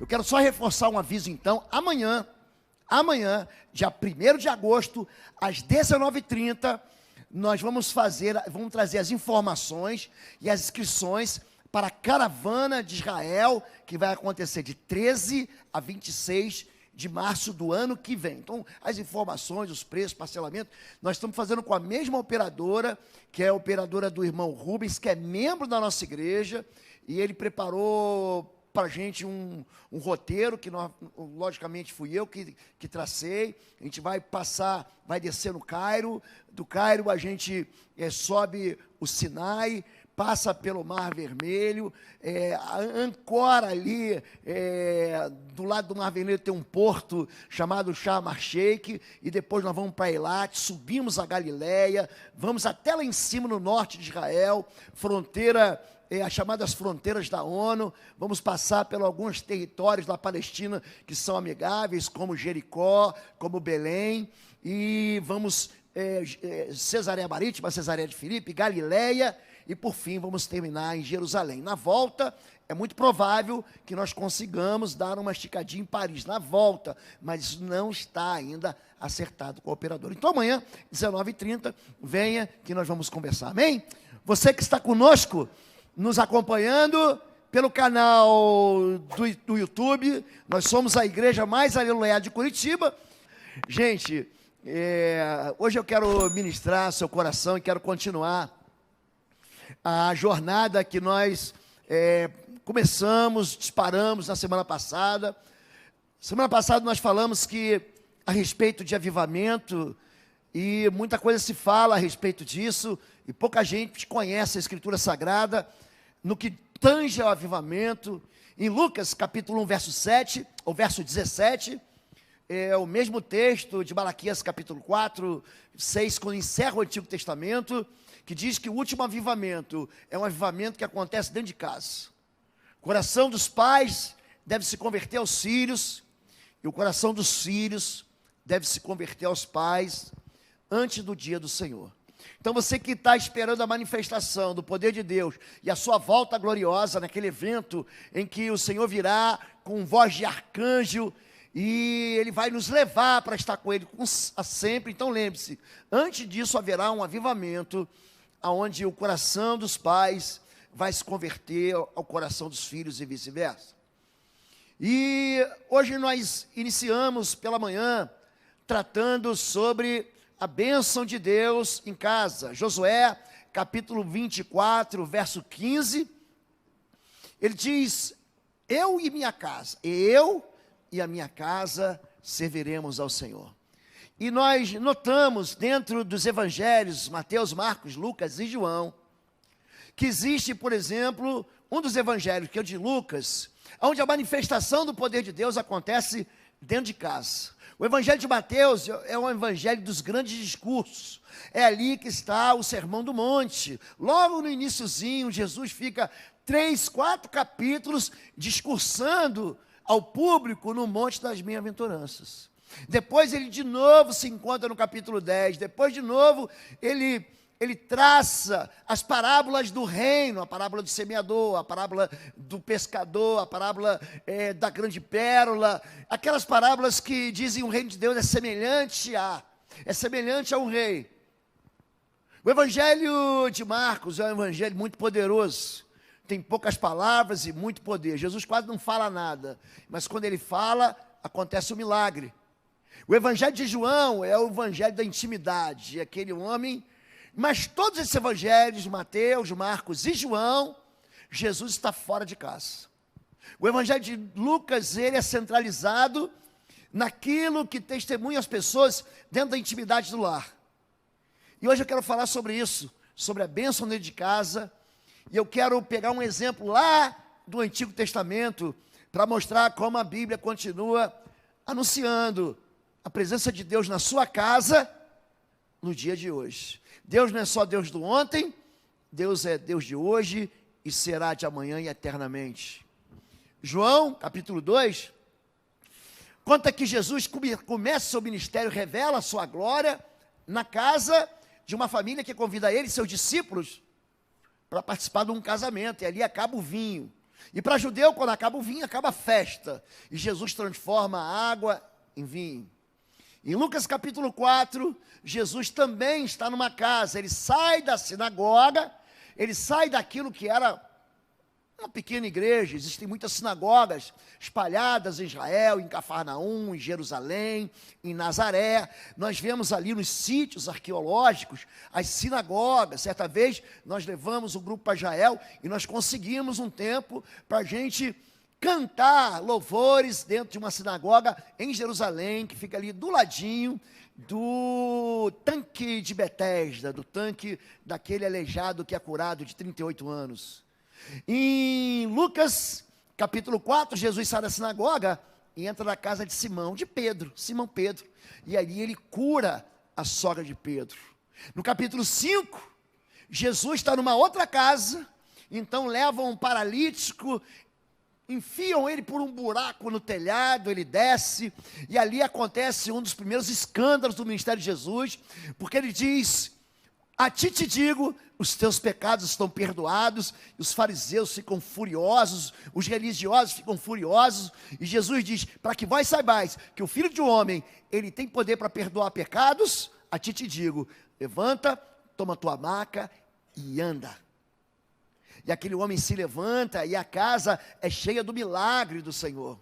Eu quero só reforçar um aviso então, amanhã, dia 1º de agosto, às 19h30, nós vamos trazer as informações e as inscrições para a Caravana de Israel, que vai acontecer de 13 a 26 de março do ano que vem. Então, as informações, os preços, parcelamento, nós estamos fazendo com a mesma operadora, que é a operadora do irmão Rubens, que é membro da nossa igreja, e ele preparou para a gente um roteiro, que logicamente fui eu que tracei. A gente vai descer no Cairo, do Cairo a gente sobe o Sinai, passa pelo Mar Vermelho, ancora ali, do lado do Mar Vermelho tem um porto chamado Sharm el-Sheikh, e depois nós vamos para Eilat, subimos a Galileia, vamos até lá em cima no norte de Israel, fronteira, as chamadas fronteiras da ONU, vamos passar por alguns territórios da Palestina que são amigáveis, como Jericó, como Belém, e vamos Cesareia Marítima, Cesareia de Filipe, Galileia, e por fim vamos terminar em Jerusalém. Na volta, é muito provável que nós consigamos dar uma esticadinha em Paris, na volta, mas isso não está ainda acertado com o operador. Então amanhã, 19h30, venha que nós vamos conversar, amém? Você que está conosco, nos acompanhando pelo canal do YouTube, nós somos a Igreja Mais Aleluia de Curitiba. Gente, hoje eu quero ministrar seu coração e quero continuar a jornada que nós disparamos na semana passada. Semana passada nós falamos a respeito de avivamento, e muita coisa se fala a respeito disso, e pouca gente conhece a Escritura Sagrada no que tange ao avivamento. Em Lucas capítulo 1, verso 7, ou verso 17, é o mesmo texto de Malaquias capítulo 4, 6, quando encerra o Antigo Testamento, que diz que o último avivamento é um avivamento que acontece dentro de casa. O coração dos pais deve se converter aos filhos, e o coração dos filhos deve se converter aos pais, antes do dia do Senhor. Então você que está esperando a manifestação do poder de Deus, e a sua volta gloriosa, naquele evento em que o Senhor virá com voz de arcanjo, e Ele vai nos levar para estar com Ele sempre. Então lembre-se, antes disso haverá um avivamento, onde o coração dos pais vai se converter ao coração dos filhos e vice-versa. E hoje nós iniciamos pela manhã, tratando sobre a bênção de Deus em casa. Josué, capítulo 24, verso 15, ele diz: eu e a minha casa serviremos ao Senhor. E nós notamos dentro dos evangelhos, Mateus, Marcos, Lucas e João, que existe, por exemplo, um dos evangelhos, que é o de Lucas, onde a manifestação do poder de Deus acontece dentro de casa. O evangelho de Mateus é um evangelho dos grandes discursos. É ali que está o Sermão do Monte. Logo no iniciozinho, Jesus fica 3, 4 capítulos discursando ao público no Monte das Bem-aventuranças. Depois ele de novo se encontra no capítulo 10, depois de novo ele traça as parábolas do reino, a parábola do semeador, a parábola do pescador, a parábola da grande pérola, aquelas parábolas que dizem o reino de Deus é semelhante a um rei. O evangelho de Marcos é um evangelho muito poderoso, tem poucas palavras e muito poder. Jesus quase não fala nada, mas quando ele fala, acontece um milagre. O evangelho de João é o evangelho da intimidade, aquele homem. Mas todos esses evangelhos, Mateus, Marcos e João, Jesus está fora de casa. O evangelho de Lucas, ele é centralizado naquilo que testemunha as pessoas dentro da intimidade do lar. E hoje eu quero falar sobre isso, sobre a bênção dentro de casa. E eu quero pegar um exemplo lá do Antigo Testamento, para mostrar como a Bíblia continua anunciando a presença de Deus na sua casa, no dia de hoje. Deus não é só Deus do ontem, Deus é Deus de hoje e será de amanhã e eternamente. João, capítulo 2, conta que Jesus começa seu ministério, revela a sua glória na casa de uma família que convida ele e seus discípulos para participar de um casamento, e ali acaba o vinho. E para judeu, quando acaba o vinho, acaba a festa. E Jesus transforma a água em vinho. Em Lucas capítulo 4, Jesus também está numa casa. Ele sai da sinagoga, ele sai daquilo que era uma pequena igreja. Existem muitas sinagogas espalhadas em Israel, em Cafarnaum, em Jerusalém, em Nazaré. Nós vemos ali nos sítios arqueológicos as sinagogas. Certa vez nós levamos o grupo para Israel e nós conseguimos um tempo para a gente cantar louvores dentro de uma sinagoga em Jerusalém, que fica ali do ladinho do tanque de Betesda, do tanque daquele aleijado que é curado de 38 anos. Em Lucas, capítulo 4, Jesus sai da sinagoga e entra na casa de Simão Pedro, e ali ele cura a sogra de Pedro. No capítulo 5, Jesus está numa outra casa, então levam um paralítico, enfiam ele por um buraco no telhado, ele desce, e ali acontece um dos primeiros escândalos do ministério de Jesus, porque ele diz: a ti te digo, os teus pecados estão perdoados. E os fariseus ficam furiosos, os religiosos ficam furiosos, e Jesus diz: para que vós saibais que o Filho de Homem, ele tem poder para perdoar pecados, a ti te digo, levanta, toma tua maca e anda. E aquele homem se levanta e a casa é cheia do milagre do Senhor.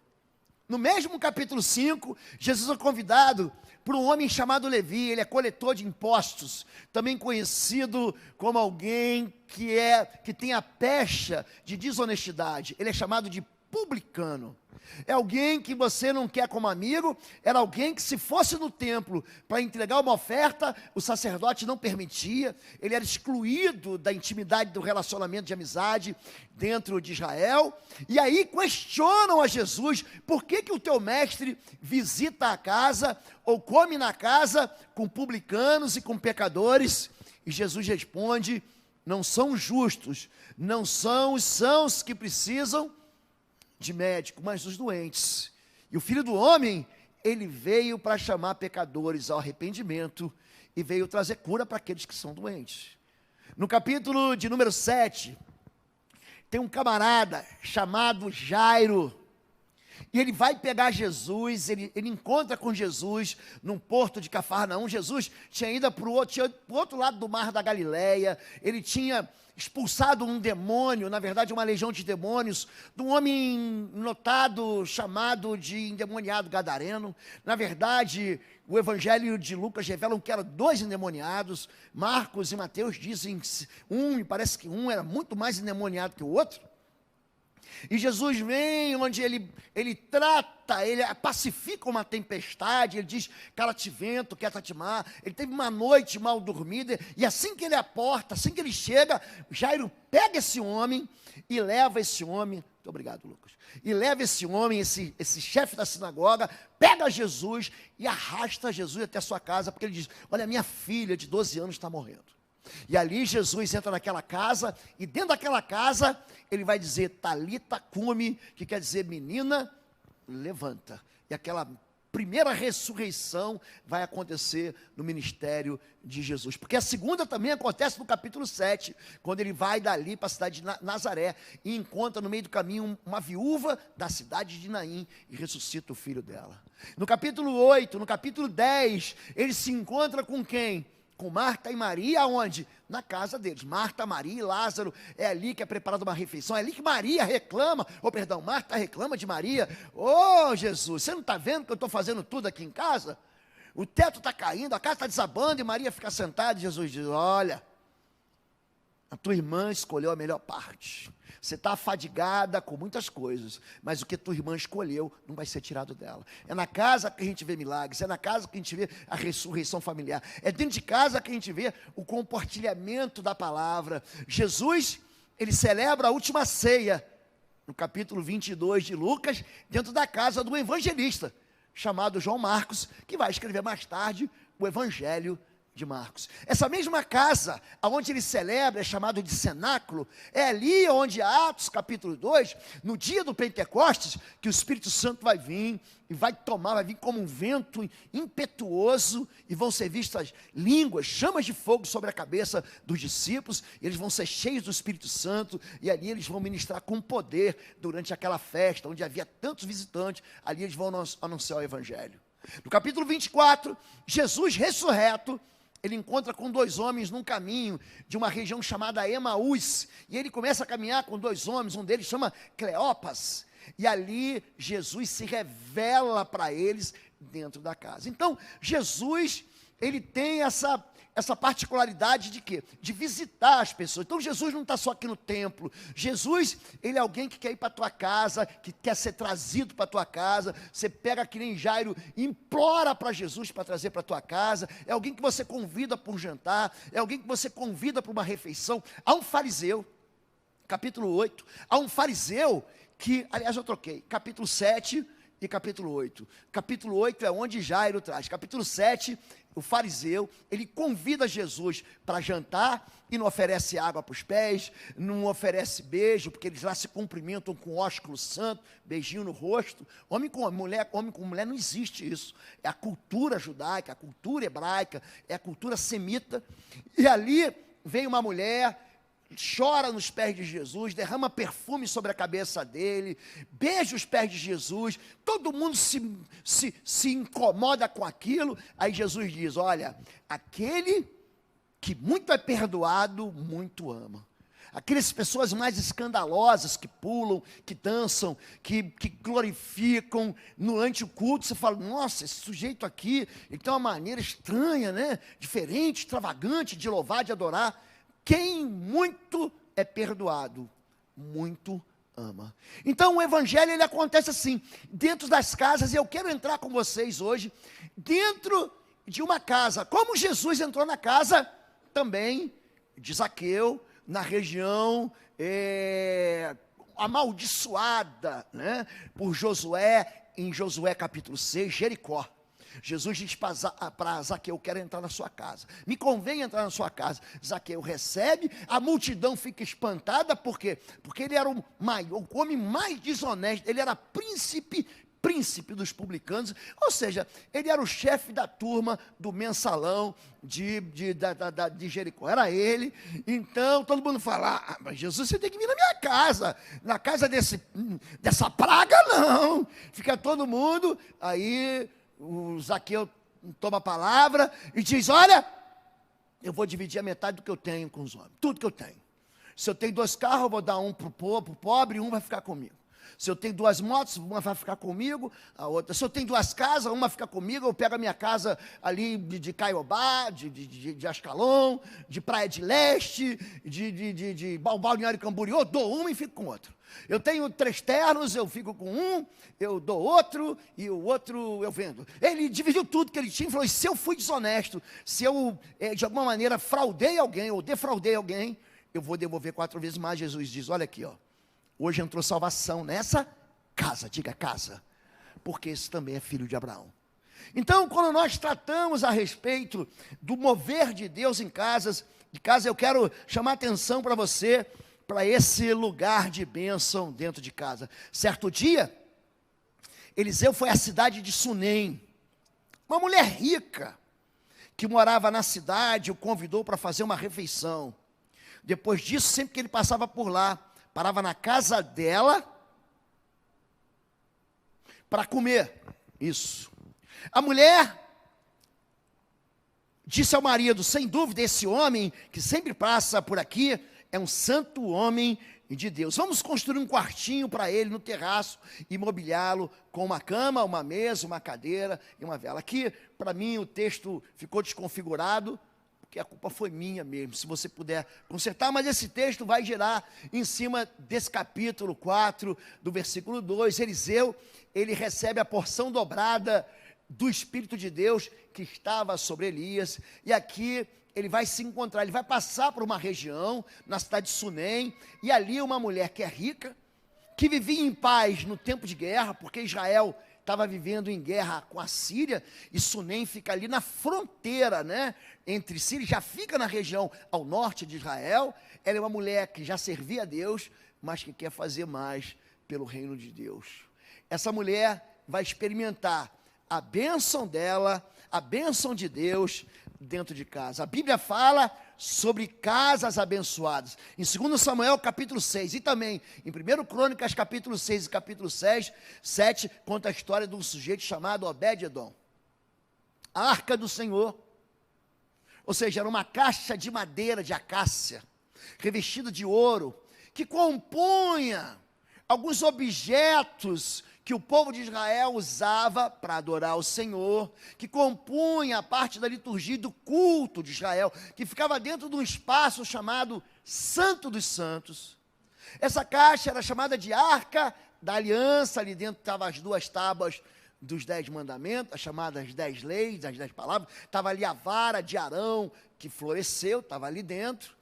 No mesmo capítulo 5, Jesus é convidado por um homem chamado Levi. Ele é coletor de impostos, também conhecido como alguém que tem a pecha de desonestidade. Ele é chamado de publicano. É alguém que você não quer como amigo. Era alguém que, se fosse no templo para entregar uma oferta, o sacerdote não permitia. Ele era excluído da intimidade do relacionamento de amizade dentro de Israel. E aí questionam a Jesus: por que o teu mestre visita a casa ou come na casa com publicanos e com pecadores? E Jesus responde: não são justos, não são os sãos que precisam de médico, mas dos doentes. E o Filho do Homem, ele veio para chamar pecadores ao arrependimento e veio trazer cura para aqueles que são doentes. No capítulo de número 7, tem um camarada chamado Jairo, e ele vai pegar Jesus, ele encontra com Jesus num porto de Cafarnaum. Jesus tinha ido para o outro lado do mar da Galileia. Ele tinha expulsado um demônio, na verdade uma legião de demônios, de um homem notado, chamado de endemoniado gadareno. Na verdade, o evangelho de Lucas revelam que eram 2 endemoniados. Marcos e Mateus dizem e parece que um era muito mais endemoniado que o outro. E Jesus vem onde ele trata, ele pacifica uma tempestade. Ele diz: cala-te vento, quieta-te mar. Ele teve uma noite mal dormida, e assim que ele aporta, assim que ele chega, Jairo pega esse homem e leva esse homem. Muito obrigado, Lucas. E leva esse homem, esse chefe da sinagoga, pega Jesus e arrasta Jesus até a sua casa, porque ele diz: olha, minha filha de 12 anos está morrendo. E ali Jesus entra naquela casa, e dentro daquela casa ele vai dizer Talita cumi, que quer dizer menina, levanta. E aquela primeira ressurreição vai acontecer no ministério de Jesus. Porque a segunda também acontece no capítulo 7, quando ele vai dali para a cidade de Nazaré e encontra no meio do caminho uma viúva da cidade de Naim e ressuscita o filho dela. No capítulo 8, no capítulo 10, ele se encontra com quem? Com Marta e Maria, aonde? Na casa deles. Marta, Maria e Lázaro, é ali que é preparada uma refeição, é ali que Maria reclama, Marta reclama de Maria: ô Jesus, você não está vendo que eu estou fazendo tudo aqui em casa? O teto está caindo, a casa está desabando, e Maria fica sentada, e Jesus diz: olha, a tua irmã escolheu a melhor parte. Você está afadigada com muitas coisas, mas o que tua irmã escolheu não vai ser tirado dela. É na casa que a gente vê milagres, é na casa que a gente vê a ressurreição familiar, é dentro de casa que a gente vê o compartilhamento da palavra. Jesus, ele celebra a última ceia, no capítulo 22 de Lucas, dentro da casa do evangelista, chamado João Marcos, que vai escrever mais tarde o Evangelho de Marcos. Essa mesma casa onde ele celebra, é chamado de cenáculo, é ali onde Atos capítulo 2, no dia do Pentecostes, que o Espírito Santo vai vir e vai vir como um vento impetuoso, e vão ser vistas línguas, chamas de fogo sobre a cabeça dos discípulos, e eles vão ser cheios do Espírito Santo, e ali eles vão ministrar com poder durante aquela festa, onde havia tantos visitantes, ali eles vão anunciar o Evangelho. No capítulo 24, Jesus ressurreto, ele encontra com dois homens num caminho de uma região chamada Emaús, e ele começa a caminhar com dois homens, um deles chama Cleopas, e ali Jesus se revela para eles dentro da casa. Então, Jesus, ele tem essa particularidade de quê? De visitar as pessoas. Então, Jesus não está só aqui no templo. Jesus, ele é alguém que quer ir para a tua casa, que quer ser trazido para a tua casa. Você pega que nem Jairo, implora para Jesus para trazer para a tua casa. É alguém que você convida para um jantar. É alguém que você convida para uma refeição. Há um fariseu, capítulo 8. Há um fariseu que, aliás, eu troquei, capítulo 7 e capítulo 8. Capítulo 8 é onde Jairo traz. Capítulo 7, o fariseu, ele convida Jesus para jantar e não oferece água para os pés, não oferece beijo, porque eles lá se cumprimentam com ósculo santo, beijinho no rosto. Homem com mulher não existe isso. É a cultura judaica, a cultura hebraica, é a cultura semita. E ali vem uma mulher, chora nos pés de Jesus, derrama perfume sobre a cabeça dele, beija os pés de Jesus, todo mundo se incomoda com aquilo. Aí Jesus diz: olha, aquele que muito é perdoado, muito ama. Aquelas pessoas mais escandalosas, que pulam, que dançam, que glorificam durante o culto, você fala: nossa, esse sujeito aqui, ele tem uma maneira estranha, né? Diferente, extravagante de louvar, de adorar. Quem muito é perdoado, muito ama. Então o Evangelho, ele acontece assim, dentro das casas, e eu quero entrar com vocês hoje, dentro de uma casa, como Jesus entrou na casa também de Zaqueu, na região amaldiçoada, né, por Josué, em Josué capítulo 6, Jericó. Jesus diz para Zaqueu: eu quero entrar na sua casa, me convém entrar na sua casa. Zaqueu recebe, a multidão fica espantada, por quê? Porque ele era o homem mais desonesto, ele era príncipe dos publicanos, ou seja, ele era o chefe da turma do mensalão de Jericó, era ele. Então todo mundo fala: ah, mas Jesus, você tem que vir na minha casa, na casa dessa praga não. Fica todo mundo, aí o Zaqueu toma a palavra e diz: olha, eu vou dividir a metade do que eu tenho com os homens, tudo que eu tenho. Se eu tenho 2 carros, eu vou dar um para o pobre e um vai ficar comigo. Se eu tenho 2 motos, uma vai ficar comigo, a outra. Se eu tenho 2 casas, uma fica comigo, eu pego a minha casa ali de Caiobá, de Ascalon, de Praia de Leste, de Balneário Camboriú, eu dou uma e fico com outra. Eu tenho 3 ternos, eu fico com um, eu dou outro, e o outro eu vendo. Ele dividiu tudo que ele tinha e falou: se eu fui desonesto, se eu de alguma maneira fraudei alguém, ou defraudei alguém, eu vou devolver 4 vezes mais. Jesus diz: olha aqui, ó, hoje entrou salvação nessa casa, diga casa, porque esse também é filho de Abraão. Então, quando nós tratamos a respeito do mover de Deus em casas, eu quero chamar a atenção para você, para esse lugar de bênção dentro de casa. Certo dia, Eliseu foi à cidade de Sunem. Uma mulher rica, que morava na cidade, o convidou para fazer uma refeição. Depois disso, sempre que ele passava por lá, parava na casa dela para comer. Isso. A mulher disse ao marido: sem dúvida, esse homem que sempre passa por aqui é um santo homem de Deus. Vamos construir um quartinho para ele no terraço e mobiliá-lo com uma cama, uma mesa, uma cadeira e uma vela. Aqui, para mim, o texto ficou desconfigurado, porque a culpa foi minha mesmo, se você puder consertar, mas esse texto vai girar em cima desse capítulo 4, do versículo 2. Eliseu, ele recebe a porção dobrada do Espírito de Deus que estava sobre Elias, e aqui ele vai se encontrar, ele vai passar por uma região, na cidade de Sunem, e ali uma mulher que é rica, que vivia em paz no tempo de guerra, porque Israel estava vivendo em guerra com a Síria, e Sunem fica ali na fronteira, né, entre Síria, já fica na região ao norte de Israel. Ela é uma mulher que já servia a Deus, mas que quer fazer mais pelo reino de Deus. Essa mulher vai experimentar a bênção dela, a bênção de Deus dentro de casa. A Bíblia fala sobre casas abençoadas. Em 2 Samuel, capítulo 6, e também em 1 Crônicas, capítulo 6 e capítulo 7, conta a história de um sujeito chamado Obed-edom. A arca do Senhor, ou seja, era uma caixa de madeira de acácia, revestida de ouro, que compunha alguns objetos que o povo de Israel usava para adorar o Senhor, que compunha a parte da liturgia do culto de Israel, que ficava dentro de um espaço chamado Santo dos Santos. Essa caixa era chamada de Arca da Aliança, ali dentro estavam as 2 tábuas dos 10 mandamentos, as chamadas 10 leis, as 10 palavras, estava ali a vara de Arão, que floresceu, estava ali dentro,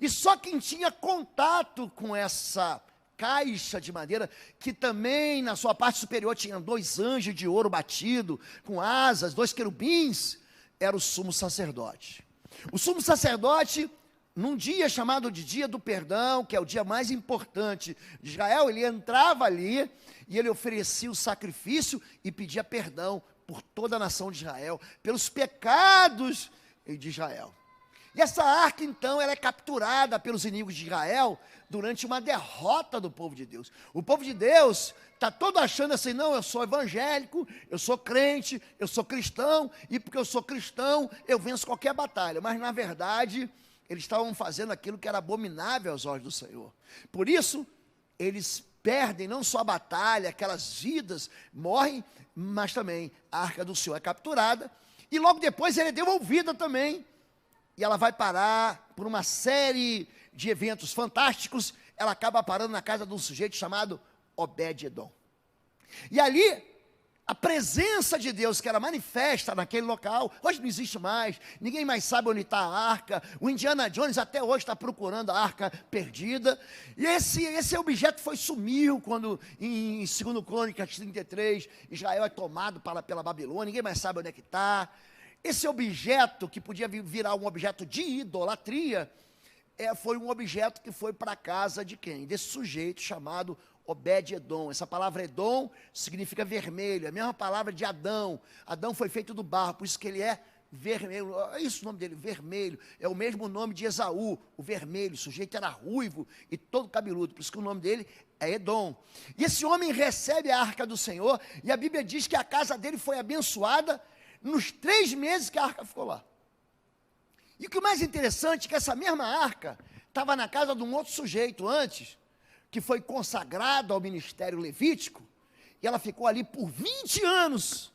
e só quem tinha contato com essa caixa de madeira, que também na sua parte superior tinha 2 anjos de ouro batido, com asas, 2 querubins, era o sumo sacerdote. O sumo sacerdote, num dia chamado de Dia do Perdão, que é o dia mais importante de Israel, ele entrava ali e ele oferecia o sacrifício e pedia perdão por toda a nação de Israel, pelos pecados de Israel. E essa arca, então, ela é capturada pelos inimigos de Israel durante uma derrota do povo de Deus. O povo de Deus está todo achando assim, não, eu sou evangélico, eu sou crente, eu sou cristão, e porque eu sou cristão, eu venço qualquer batalha. Mas, na verdade, eles estavam fazendo aquilo que era abominável aos olhos do Senhor. Por isso, eles perdem não só a batalha, aquelas vidas morrem, mas também a arca do Senhor é capturada, e logo depois ela é devolvida também. E ela vai parar por uma série de eventos fantásticos, ela acaba parando na casa de um sujeito chamado Obed-edom. E ali, a presença de Deus que era manifesta naquele local, hoje não existe mais, ninguém mais sabe onde está a arca, o Indiana Jones até hoje está procurando a arca perdida, e esse objeto sumiu quando, em 2 Crônicas 33, Israel é tomado pela Babilônia, ninguém mais sabe onde é que está. Esse objeto, que podia virar um objeto de idolatria, foi um objeto que foi para a casa de quem? Desse sujeito chamado Obed-edom. Essa palavra Edom significa vermelho, é a mesma palavra de Adão. Adão foi feito do barro, por isso que ele é vermelho. É isso o nome dele, vermelho. É o mesmo nome de Esaú, o vermelho. O sujeito era ruivo e todo cabeludo, por isso que o nome dele é Edom. E esse homem recebe a arca do Senhor, e a Bíblia diz que a casa dele foi abençoada nos 3 meses que a arca ficou lá. E o que é mais interessante é que essa mesma arca estava na casa de um outro sujeito antes, que foi consagrado ao ministério levítico, e ela ficou ali por 20 anos,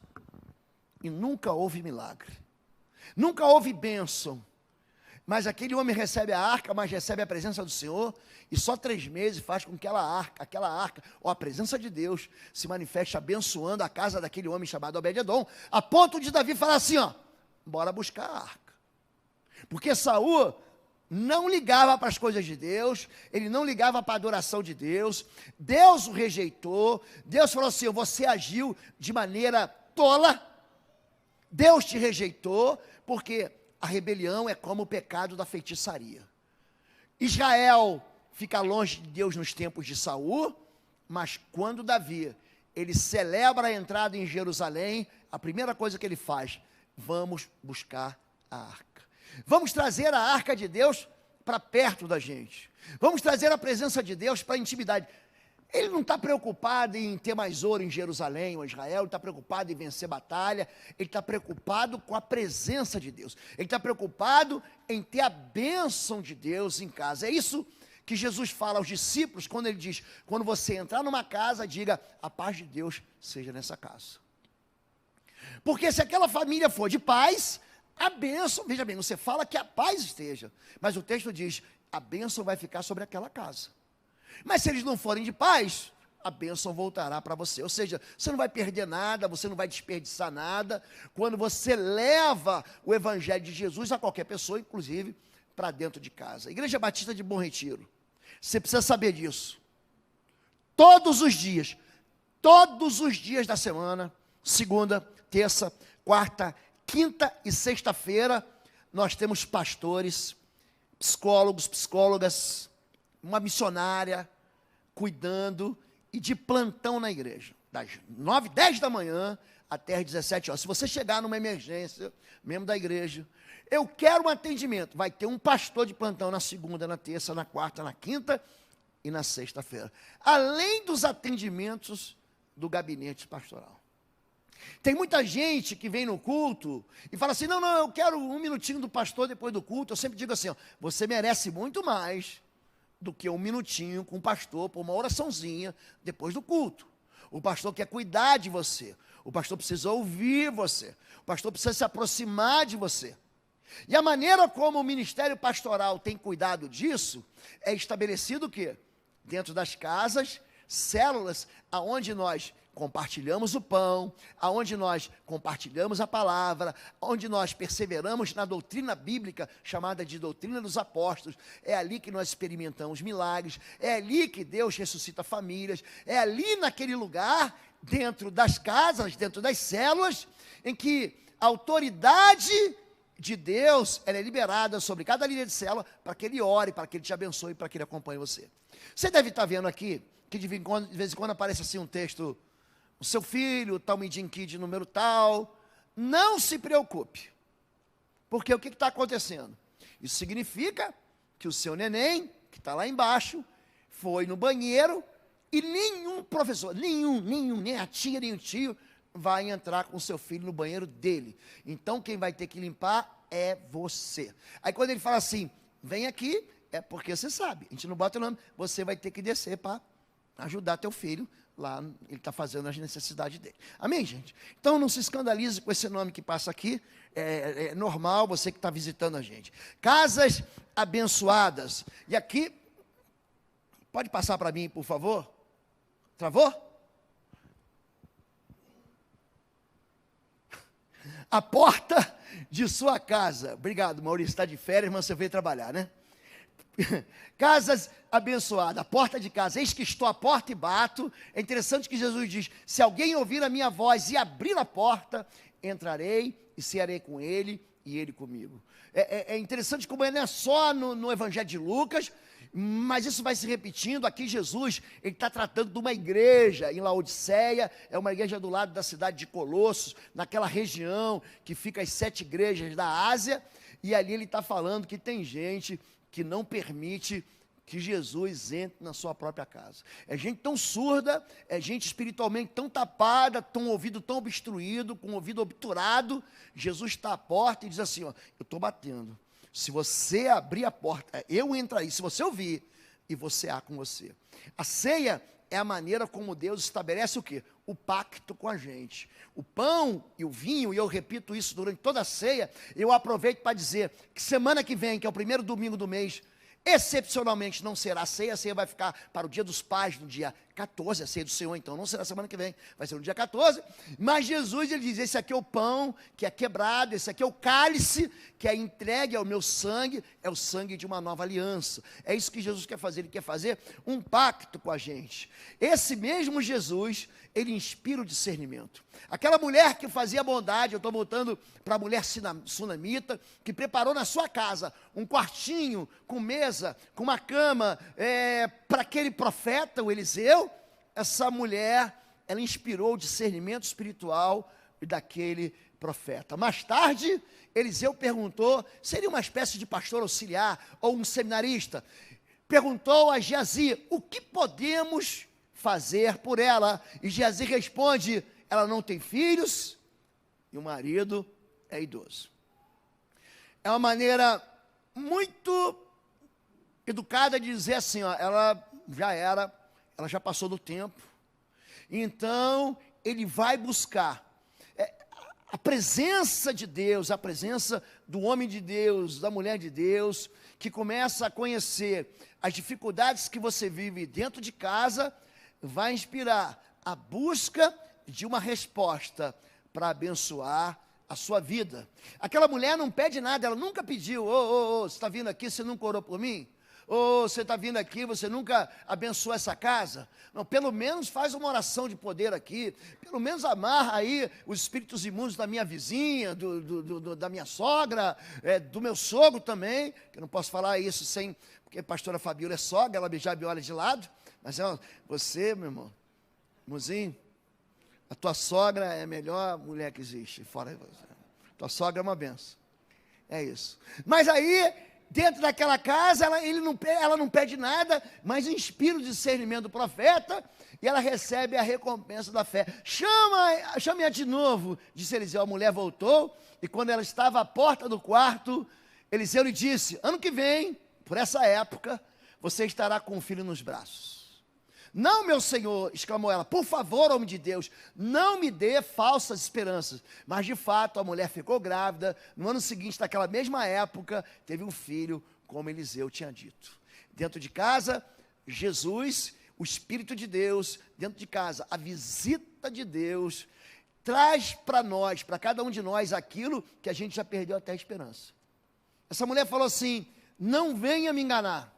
e nunca houve milagre, nunca houve bênção. Mas aquele homem recebe a arca, mas recebe a presença do Senhor, e só 3 meses faz com que aquela arca, ou a presença de Deus, se manifeste abençoando a casa daquele homem chamado Obed-edom, a ponto de Davi falar assim, bora buscar a arca. Porque Saul não ligava para as coisas de Deus, ele não ligava para a adoração de Deus, Deus o rejeitou, Deus falou assim, você agiu de maneira tola, Deus te rejeitou, porque a rebelião é como o pecado da feitiçaria. Israel fica longe de Deus nos tempos de Saul, mas quando Davi, ele celebra a entrada em Jerusalém, a primeira coisa que ele faz, vamos buscar a arca. Vamos trazer a arca de Deus para perto da gente. Vamos trazer a presença de Deus para a intimidade. Ele não está preocupado em ter mais ouro em Jerusalém ou Israel, ele está preocupado em vencer batalha, ele está preocupado com a presença de Deus, ele está preocupado em ter a bênção de Deus em casa. É isso que Jesus fala aos discípulos, quando ele diz, quando você entrar numa casa, diga, a paz de Deus seja nessa casa. Porque se aquela família for de paz, a bênção, veja bem, você fala que a paz esteja, mas o texto diz, a bênção vai ficar sobre aquela casa. Mas se eles não forem de paz, a bênção voltará para você. Ou seja, você não vai perder nada, você não vai desperdiçar nada, quando você leva o Evangelho de Jesus a qualquer pessoa, inclusive para dentro de casa. Igreja Batista de Bom Retiro, você precisa saber disso. Todos os dias da semana, segunda, terça, quarta, quinta e sexta-feira, nós temos pastores, psicólogos, psicólogas, uma missionária, cuidando e de plantão na igreja, das 9, 10 da manhã até as 17 horas. Se você chegar numa emergência, membro da igreja, eu quero um atendimento, vai ter um pastor de plantão na segunda, na terça, na quarta, na quinta e na sexta-feira. Além dos atendimentos do gabinete pastoral. Tem muita gente que vem no culto e fala assim, não, eu quero um minutinho do pastor depois do culto. Eu sempre digo assim, ó, você merece muito mais do que um minutinho com o pastor, por uma oraçãozinha depois do culto. O pastor quer cuidar de você. O pastor precisa ouvir você. O pastor precisa se aproximar de você. E a maneira como o ministério pastoral tem cuidado disso é estabelecido o quê? Dentro das casas, células, aonde nós compartilhamos o pão, aonde nós compartilhamos a palavra, onde nós perseveramos na doutrina bíblica, chamada de doutrina dos apóstolos. É ali que nós experimentamos milagres, é ali que Deus ressuscita famílias, é ali naquele lugar, dentro das casas, dentro das células, em que a autoridade de Deus, ela é liberada sobre cada líder de célula, para que ele ore, para que ele te abençoe, para que ele acompanhe você. Você deve estar vendo aqui, que de vez em quando aparece assim um texto, o seu filho, tal Meeting Kid número tal. Não se preocupe, porque o que está acontecendo? Isso significa que o seu neném, que está lá embaixo, foi no banheiro, e nenhum professor, nem a tia, nem o tio, vai entrar com o seu filho no banheiro dele. Então, quem vai ter que limpar é você. Aí, quando ele fala assim, vem aqui, é porque você sabe. A gente não bota o nome, você vai ter que descer para ajudar teu filho lá, ele está fazendo as necessidades dele. Amém, gente? Então, não se escandalize com esse nome que passa aqui, é normal, você que está visitando a gente. Casas abençoadas. E aqui, pode passar para mim, por favor? Travou? A porta de sua casa. Obrigado, Maurício, está de férias, mas você veio trabalhar, né? Casas abençoadas, a porta de casa. Eis que estou à porta e bato. É interessante que Jesus diz, se alguém ouvir a minha voz e abrir a porta, entrarei e cearei com ele e ele comigo. É interessante como não é só no Evangelho de Lucas, mas isso vai se repetindo. Aqui Jesus, ele está tratando de uma igreja em Laodiceia, é uma igreja do lado da cidade de Colossos, naquela região que fica as 7 igrejas da Ásia, e ali ele está falando que tem gente que não permite que Jesus entre na sua própria casa. É gente tão surda, é gente espiritualmente tão tapada, com o ouvido tão obstruído, com o ouvido obturado. Jesus está à porta e diz assim, ó, eu estou batendo. Se você abrir a porta, eu entrarei. Se você ouvir, e você há com você. A ceia é a maneira como Deus estabelece o quê? O pacto com a gente. O pão e o vinho, e eu repito isso durante toda a ceia, eu aproveito para dizer que semana que vem, que é o primeiro domingo do mês, excepcionalmente não será a ceia vai ficar para o dia dos pais, no dia 14, a ceia do Senhor, então não será semana que vem, vai ser no dia 14, mas Jesus, ele diz, esse aqui é o pão, que é quebrado, esse aqui é o cálice, que é entregue ao meu sangue, é o sangue de uma nova aliança. É isso que Jesus quer fazer, ele quer fazer um pacto com a gente. Esse mesmo Jesus, ele inspira o discernimento. Aquela mulher que fazia bondade, eu estou voltando para a mulher sunamita, que preparou na sua casa um quartinho com mesa, com uma cama, para aquele profeta, o Eliseu. Essa mulher, ela inspirou o discernimento espiritual daquele profeta. Mais tarde, Eliseu perguntou, seria uma espécie de pastor auxiliar ou um seminarista, perguntou a Geazi, o que podemos fazer por ela? E Geazi responde, ela não tem filhos e o marido é idoso. É uma maneira muito educada de dizer assim, ó, ela já passou do tempo, então ele vai buscar a presença de Deus, a presença do homem de Deus, da mulher de Deus, que começa a conhecer as dificuldades que você vive dentro de casa, vai inspirar a busca de uma resposta para abençoar a sua vida. Aquela mulher não pede nada, ela nunca pediu, você está vindo aqui, você nunca orou por mim? ou você está vindo aqui, você nunca abençoou essa casa. Não, pelo menos faz uma oração de poder aqui, pelo menos amarra aí os espíritos imundos da minha vizinha, da minha sogra, do meu sogro também, que eu não posso falar isso sem, porque a pastora Fabiola é sogra, ela já me olha de lado, mas você, meu irmão, irmãozinho, a tua sogra é a melhor mulher que existe, fora você. Tua sogra é uma benção. É isso. Mas aí, dentro daquela casa, ela não pede nada, mas inspira o discernimento do profeta e ela recebe a recompensa da fé. Chame-a de novo, disse Eliseu. A mulher voltou e quando ela estava à porta do quarto, Eliseu lhe disse: ano que vem, por essa época, você estará com um filho nos braços. Não, meu senhor, exclamou ela, por favor, homem de Deus, não me dê falsas esperanças. Mas de fato a mulher ficou grávida, no ano seguinte, naquela mesma época, teve um filho, como Eliseu tinha dito. Dentro de casa, Jesus, o Espírito de Deus, dentro de casa, a visita de Deus, traz para nós, para cada um de nós, aquilo que a gente já perdeu até a esperança. Essa mulher falou assim: não venha me enganar.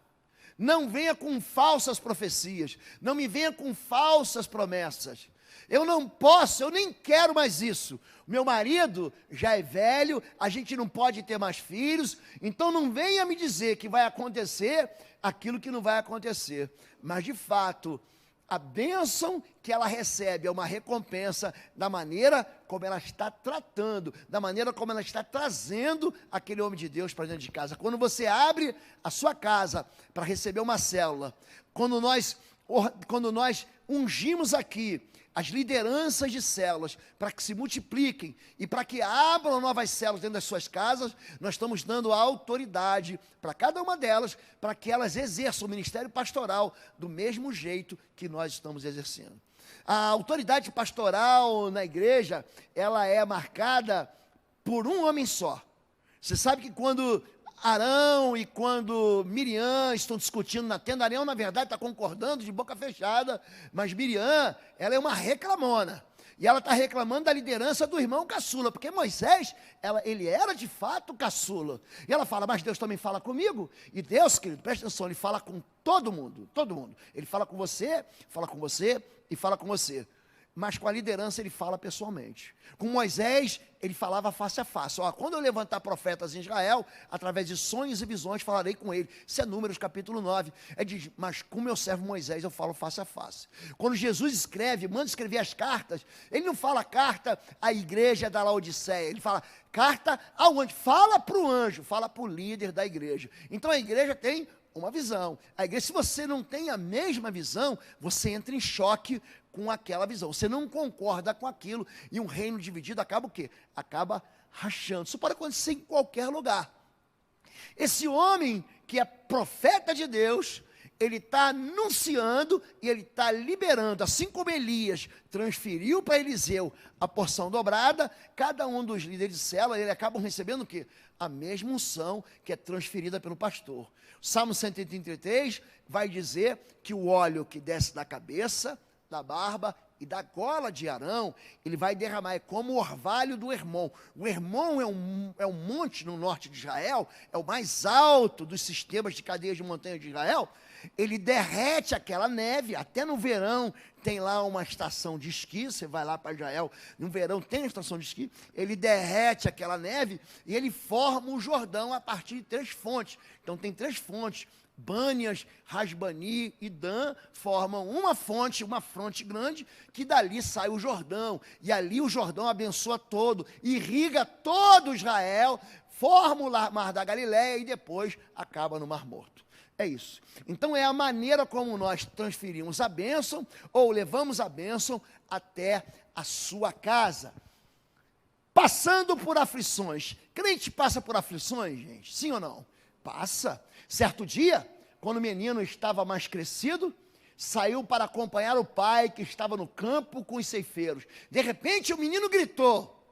Não venha com falsas profecias, não me venha com falsas promessas. Eu não posso, eu nem quero mais isso. Meu marido já é velho, a gente não pode ter mais filhos, então não venha me dizer que vai acontecer aquilo que não vai acontecer. Mas de fato, a bênção que ela recebe é uma recompensa da maneira como ela está tratando, da maneira como ela está trazendo aquele homem de Deus para dentro de casa. Quando você abre a sua casa para receber uma célula, quando nós ungimos aqui as lideranças de células para que se multipliquem e para que abram novas células dentro das suas casas, nós estamos dando autoridade para cada uma delas, para que elas exerçam o ministério pastoral do mesmo jeito que nós estamos exercendo. A autoridade pastoral na igreja, ela é marcada por um homem só. Você sabe que quando Arão e quando Miriam estão discutindo na tenda, Arão na verdade está concordando de boca fechada, mas Miriam, ela é uma reclamona, e ela está reclamando da liderança do irmão caçula, porque Moisés, ele era de fato caçula, e ela fala, mas Deus também fala comigo, e Deus, querido, presta atenção, ele fala com todo mundo, ele fala com você e fala com você, mas com a liderança ele fala pessoalmente. Com Moisés, ele falava face a face. Quando eu levantar profetas em Israel, através de sonhos e visões, falarei com ele. Isso é Números capítulo 9. Diz, mas com meu servo Moisés eu falo face a face. Quando Jesus escreve, manda escrever as cartas, ele não fala carta à igreja da Laodiceia, ele fala carta aonde? Fala para o anjo, fala para o líder da igreja. Então a igreja tem uma visão. A igreja, se você não tem a mesma visão, você entra em choque com aquela visão. Você não concorda com aquilo, e um reino dividido acaba o quê? Acaba rachando. Isso pode acontecer em qualquer lugar. Esse homem que é profeta de Deus, ele está anunciando e ele está liberando, assim como Elias transferiu para Eliseu a porção dobrada, cada um dos líderes de célula, eles acabam recebendo o quê? A mesma unção que é transferida pelo pastor. O Salmo 133 vai dizer que o óleo que desce da cabeça, da barba e da gola de Arão, ele vai derramar, é como o orvalho do Hermon. O Hermon é um monte no norte de Israel, é o mais alto dos sistemas de cadeias de montanha de Israel. Ele derrete aquela neve, até no verão tem lá uma estação de esqui, você vai lá para Israel, no verão tem uma estação de esqui, ele derrete aquela neve e ele forma o Jordão a partir de 3 fontes. Então tem 3 fontes, Bânias, Rasbani e Dan formam uma fonte grande, que dali sai o Jordão, e ali o Jordão abençoa todo, irriga todo Israel, forma o Mar da Galileia e depois acaba no Mar Morto. É isso. Então é a maneira como nós transferimos a bênção, ou levamos a bênção até a sua casa. Passando por aflições. Crente passa por aflições, gente? Sim ou não? Passa. Certo dia, quando o menino estava mais crescido, saiu para acompanhar o pai que estava no campo com os ceifeiros. De repente o menino gritou,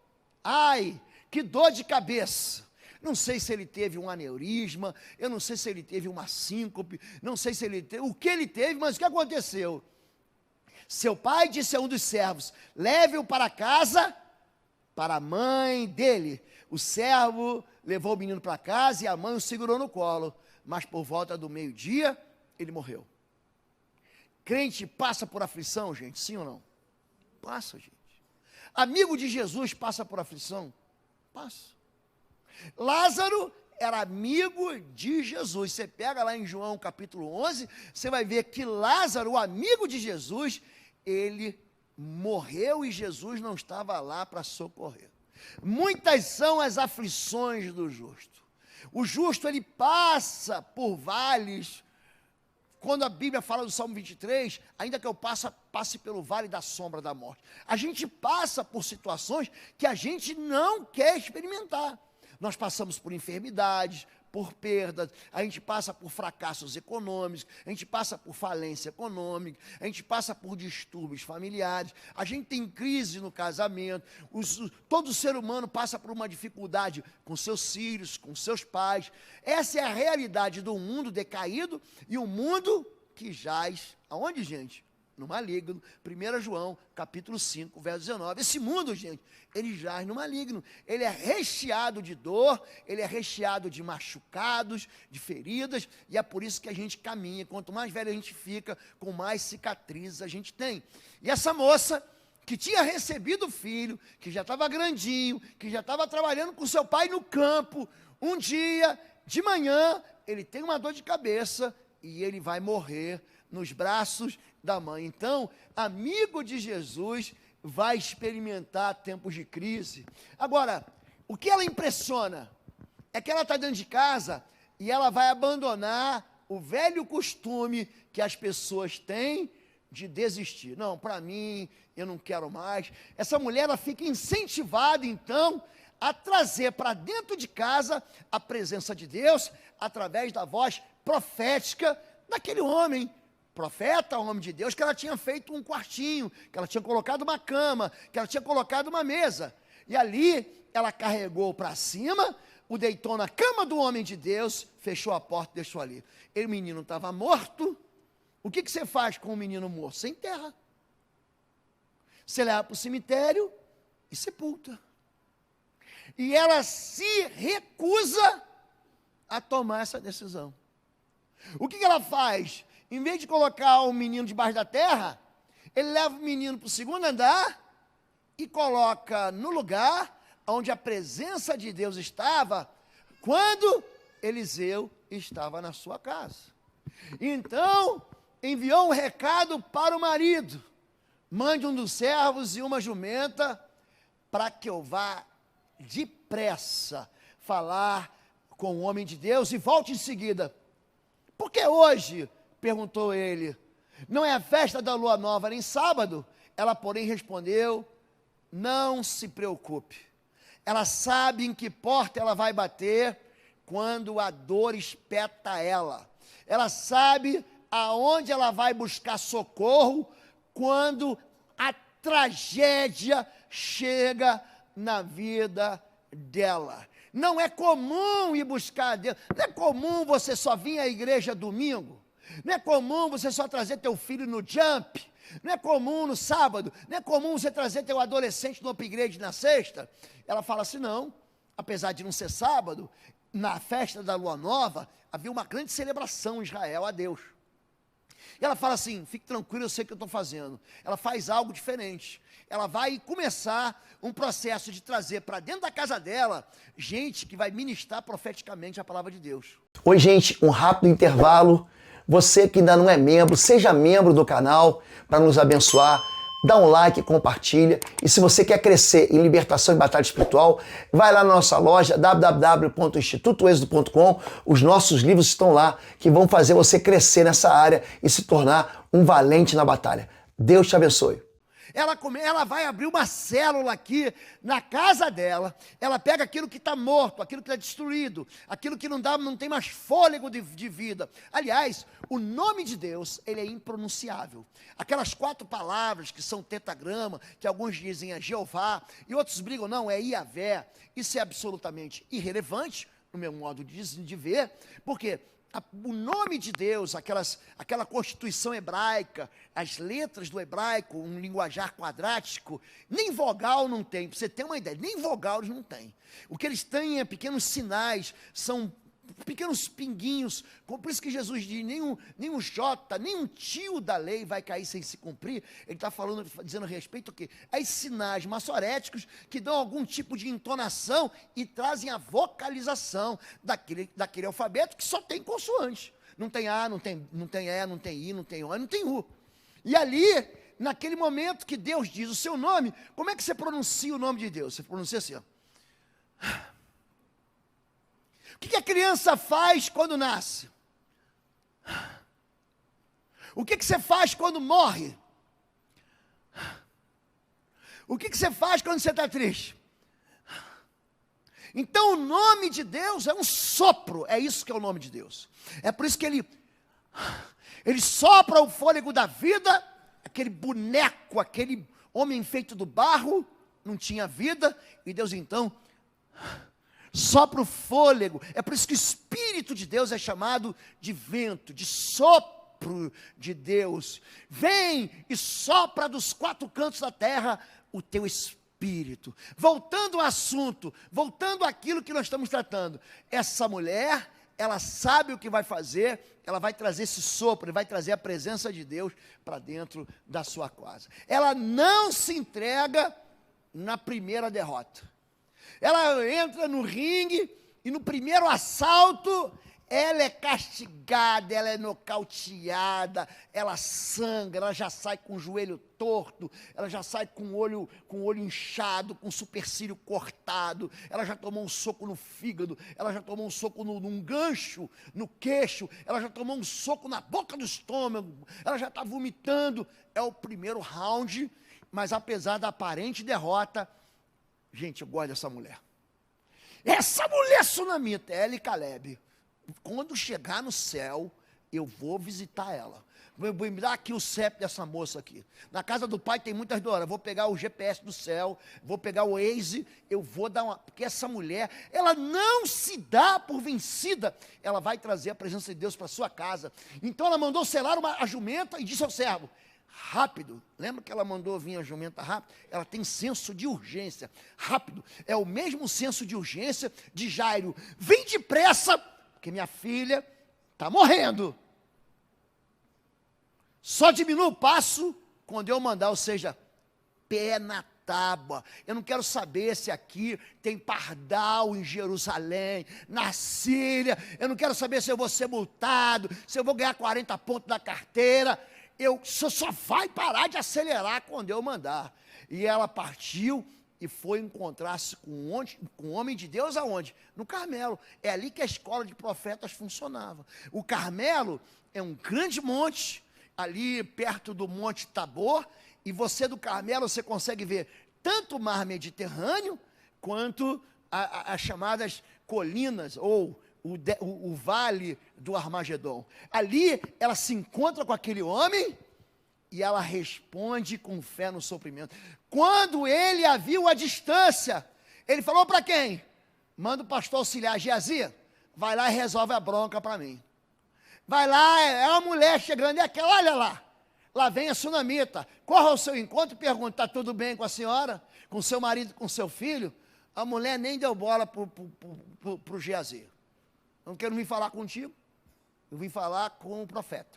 ai, que dor de cabeça. Não sei se ele teve um aneurisma, eu não sei se ele teve uma síncope, não sei se ele teve, o que ele teve, mas o que aconteceu? Seu pai disse a um dos servos, leve-o para casa, para a mãe dele. O servo levou o menino para casa e a mãe o segurou no colo. mas por volta do meio-dia, ele morreu. Crente passa por aflição, gente, sim ou não? Passa, gente. Amigo de Jesus passa por aflição? Passa. Lázaro era amigo de Jesus. Você pega lá em João capítulo 11, você vai ver que Lázaro, o amigo de Jesus, ele morreu e Jesus não estava lá para socorrer. Muitas são as aflições do justo. O justo, ele passa por vales. Quando a Bíblia fala do Salmo 23, ainda que eu passe pelo vale da sombra da morte. A gente passa por situações que a gente não quer experimentar. Nós passamos por enfermidades, por perdas, a gente passa por fracassos econômicos, a gente passa por falência econômica, a gente passa por distúrbios familiares, a gente tem crise no casamento, todo ser humano passa por uma dificuldade com seus filhos, com seus pais. Essa é a realidade do mundo decaído e um mundo que jaz, aonde, gente? No maligno. 1 João, capítulo 5, verso 19. Esse mundo, gente, ele jaz no maligno. Ele é recheado de dor, ele é recheado de machucados, de feridas, e é por isso que a gente caminha. Quanto mais velho a gente fica, com mais cicatrizes a gente tem. E essa moça, que tinha recebido o filho, que já estava grandinho, que já estava trabalhando com seu pai no campo, um dia, de manhã, ele tem uma dor de cabeça e ele vai morrer nos braços da mãe. Então, amigo de Jesus vai experimentar tempos de crise. Agora, o que ela impressiona é que ela está dentro de casa e ela vai abandonar o velho costume que as pessoas têm de desistir. Não, para mim, eu não quero mais. Essa mulher, ela fica incentivada, então, a trazer para dentro de casa a presença de Deus através da voz profética daquele homem, profeta, homem de Deus, que ela tinha feito um quartinho, que ela tinha colocado uma cama, que ela tinha colocado uma mesa. E ali, ela carregou para cima, o deitou na cama do homem de Deus, fechou a porta e deixou ali. E o menino estava morto. O que você faz com o menino morto? Você enterra. Você leva para o cemitério e sepulta. E ela se recusa a tomar essa decisão. O que ela faz? Em vez de colocar o menino debaixo da terra, ele leva o menino para o segundo andar e coloca no lugar onde a presença de Deus estava, quando Eliseu estava na sua casa. Então, enviou um recado para o marido: mande um dos servos e uma jumenta, para que eu vá depressa falar com o homem de Deus e volte em seguida. Porque hoje, perguntou ele, não é a festa da lua nova nem sábado? Ela, porém, respondeu: não se preocupe. Ela sabe em que porta ela vai bater quando a dor espeta ela. Ela sabe aonde ela vai buscar socorro quando a tragédia chega na vida dela. Não é comum ir buscar a Deus. Não é comum você só vir à igreja domingo. Não é comum você só trazer teu filho no jump. Não é comum no sábado. Não é comum você trazer teu adolescente no upgrade na sexta. Ela fala assim: não, apesar de não ser sábado, na festa da lua nova, havia uma grande celebração em Israel a Deus. E ela fala assim: fique tranquilo, eu sei o que eu estou fazendo. Ela faz algo diferente. Ela vai começar um processo de trazer para dentro da casa dela gente que vai ministrar profeticamente a palavra de Deus. Oi, gente, um rápido intervalo. Você que ainda não é membro, seja membro do canal para nos abençoar. Dá um like, compartilha. E se você quer crescer em libertação e batalha espiritual, vai lá na nossa loja www.institutoexodo.com. Os nossos livros estão lá, que vão fazer você crescer nessa área e se tornar um valente na batalha. Deus te abençoe. Ela vai abrir uma célula aqui na casa dela. Ela pega aquilo que está morto, aquilo que está destruído, aquilo que não tem mais fôlego de vida. Aliás, o nome de Deus, ele é impronunciável. Aquelas 4 palavras que são tetagrama, que alguns dizem é Jeová, e outros brigam, não, é Iavé. Isso é absolutamente irrelevante, no meu modo de ver, porque o nome de Deus, aquela constituição hebraica, as letras do hebraico, um linguajar quadrático, nem vogal não tem, para você ter uma ideia, nem vogal eles não têm. O que eles têm é pequenos sinais, são pequenos pinguinhos. Por isso que Jesus diz, nenhum Jota, nenhum tio da lei vai cair sem se cumprir. Ele está dizendo a respeito ao quê? A esses sinais maçoréticos que dão algum tipo de entonação e trazem a vocalização daquele alfabeto que só tem consoante. Não tem A, não tem E, não tem I, não tem O, não tem U. E ali, naquele momento que Deus diz o seu nome, como é que você pronuncia o nome de Deus? Você pronuncia assim, ó. O que a criança faz quando nasce? O que você faz quando morre? O que você faz quando você está triste? Então o nome de Deus é um sopro, é isso que é o nome de Deus. É por isso que ele sopra o fôlego da vida, aquele boneco, aquele homem feito do barro, não tinha vida, e Deus então sopra o fôlego. É por isso que o Espírito de Deus é chamado de vento, de sopro de Deus. Vem e sopra dos quatro cantos da terra o teu Espírito. Voltando ao assunto, voltando àquilo que nós estamos tratando, essa mulher, ela sabe o que vai fazer, ela vai trazer esse sopro, vai trazer a presença de Deus para dentro da sua casa. Ela não se entrega na primeira derrota. Ela entra no ringue e no primeiro assalto, ela é castigada, ela é nocauteada, ela sangra, ela já sai com o joelho torto, ela já sai com o olho inchado, com o supercílio cortado, ela já tomou um soco no fígado, ela já tomou um soco num gancho, no queixo, ela já tomou um soco na boca do estômago, ela já está vomitando. É o primeiro round, mas apesar da aparente derrota, gente, eu gosto dessa mulher. Essa mulher sunamita, ela e Caleb. Quando chegar no céu, eu vou visitar ela. Vou me dar aqui o CEP dessa moça aqui. Na casa do pai tem muitas doras. Vou pegar o GPS do céu, vou pegar o Waze, eu vou dar uma... Porque essa mulher, ela não se dá por vencida. Ela vai trazer a presença de Deus para sua casa. Então ela mandou selar a jumenta e disse ao servo, rápido. Lembra que ela mandou vir a jumenta rápido? Ela tem senso de urgência. Rápido. É o mesmo senso de urgência de Jairo. Vem depressa, porque minha filha está morrendo. Só diminua o passo quando eu mandar, ou seja, pé na tábua. Eu não quero saber se aqui tem pardal em Jerusalém, na Síria. Eu não quero saber se eu vou ser multado, se eu vou ganhar 40 pontos da carteira. Você só vai parar de acelerar quando eu mandar. E ela partiu e foi encontrar-se com um homem de Deus aonde? No Carmelo. É ali que a escola de profetas funcionava. O Carmelo é um grande monte, ali perto do Monte Tabor, e você do Carmelo, você consegue ver tanto o mar Mediterrâneo, quanto as chamadas colinas, ou o vale do Armagedon. Ali, ela se encontra com aquele homem, e ela responde com fé no sofrimento. Quando ele a viu à distância, ele falou para quem? Manda o pastor auxiliar, Geazi, vai lá e resolve a bronca para mim. Vai lá, é uma mulher chegando, é aquela, olha lá vem a sunamita, corra ao seu encontro e pergunta, está tudo bem com a senhora? Com seu marido, com seu filho? A mulher nem deu bola para o Geazi. Eu não quero vir falar contigo, eu vim falar com o profeta.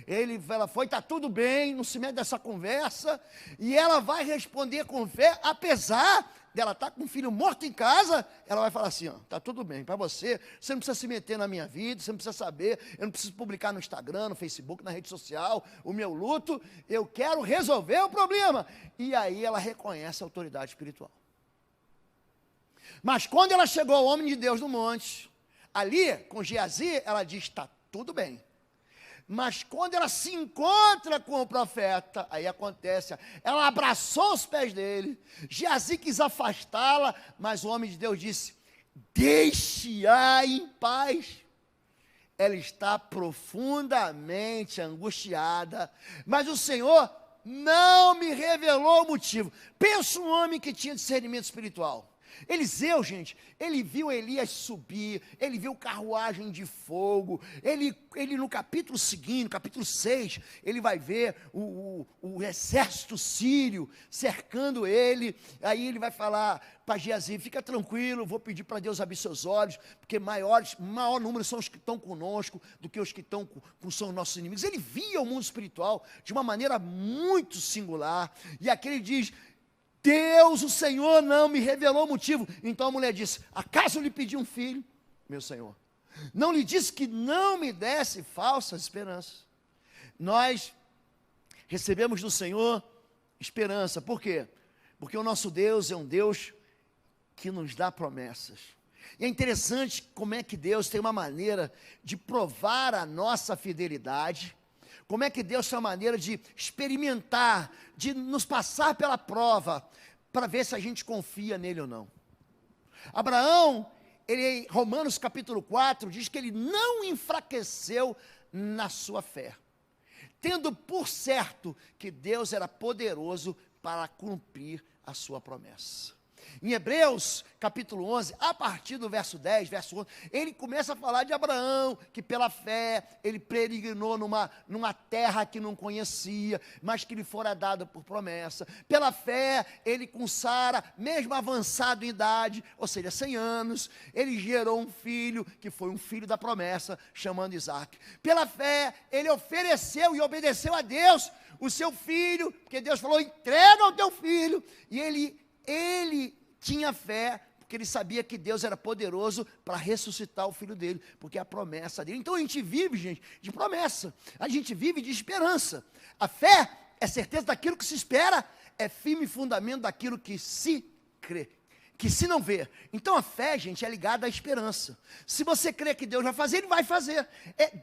Ela foi, está tudo bem, não se mete dessa conversa, e ela vai responder com fé, apesar dela estar com um filho morto em casa, ela vai falar assim, ó, está tudo bem, para você não precisa se meter na minha vida, você não precisa saber, eu não preciso publicar no Instagram, no Facebook, na rede social, o meu luto, eu quero resolver o problema. E aí ela reconhece a autoridade espiritual. Mas quando ela chegou ao homem de Deus no monte, ali, com Geazi, ela diz, está tudo bem. Mas quando ela se encontra com o profeta, aí acontece, ela abraçou os pés dele, Geazi quis afastá-la, mas o homem de Deus disse, deixe-a em paz. Ela está profundamente angustiada, mas o Senhor não me revelou o motivo. Pensa um homem que tinha discernimento espiritual. Eliseu, gente, ele viu Elias subir, ele viu carruagem de fogo, ele no capítulo seguinte, capítulo 6, ele vai ver o exército sírio cercando ele, aí ele vai falar para Geazi, fica tranquilo, vou pedir para Deus abrir seus olhos, porque maior número são os que estão conosco, do que os que são nossos inimigos. Ele via o mundo espiritual de uma maneira muito singular, e aqui ele diz, Deus, o Senhor, não me revelou o motivo. Então a mulher disse, acaso lhe pedi um filho, meu Senhor? Não lhe disse que não me desse falsas esperanças? Nós recebemos do Senhor esperança. Por quê? Porque o nosso Deus é um Deus que nos dá promessas. E é interessante como é que Deus tem uma maneira de provar a nossa fidelidade. Como é que Deus tem uma maneira de experimentar, de nos passar pela prova, para ver se a gente confia nele ou não. Abraão, Romanos capítulo 4, diz que ele não enfraqueceu na sua fé, tendo por certo que Deus era poderoso para cumprir a sua promessa. Em Hebreus, capítulo 11, a partir do verso 10, verso 11, ele começa a falar de Abraão, que pela fé, ele peregrinou numa terra que não conhecia, mas que lhe fora dada por promessa. Pela fé, ele com Sara, mesmo avançado em idade, ou seja, 100 anos, ele gerou um filho, que foi um filho da promessa, chamando Isaac. Pela fé, ele ofereceu e obedeceu a Deus, o seu filho, porque Deus falou, entrega o teu filho, e ele tinha fé, porque ele sabia que Deus era poderoso para ressuscitar o filho dele, porque é a promessa dele. Então a gente vive, gente, de promessa, a gente vive de esperança. A fé é certeza daquilo que se espera, é firme fundamento daquilo que se crê, que se não vê. Então a fé, gente, é ligada à esperança. Se você crê que Deus vai fazer, Ele vai fazer.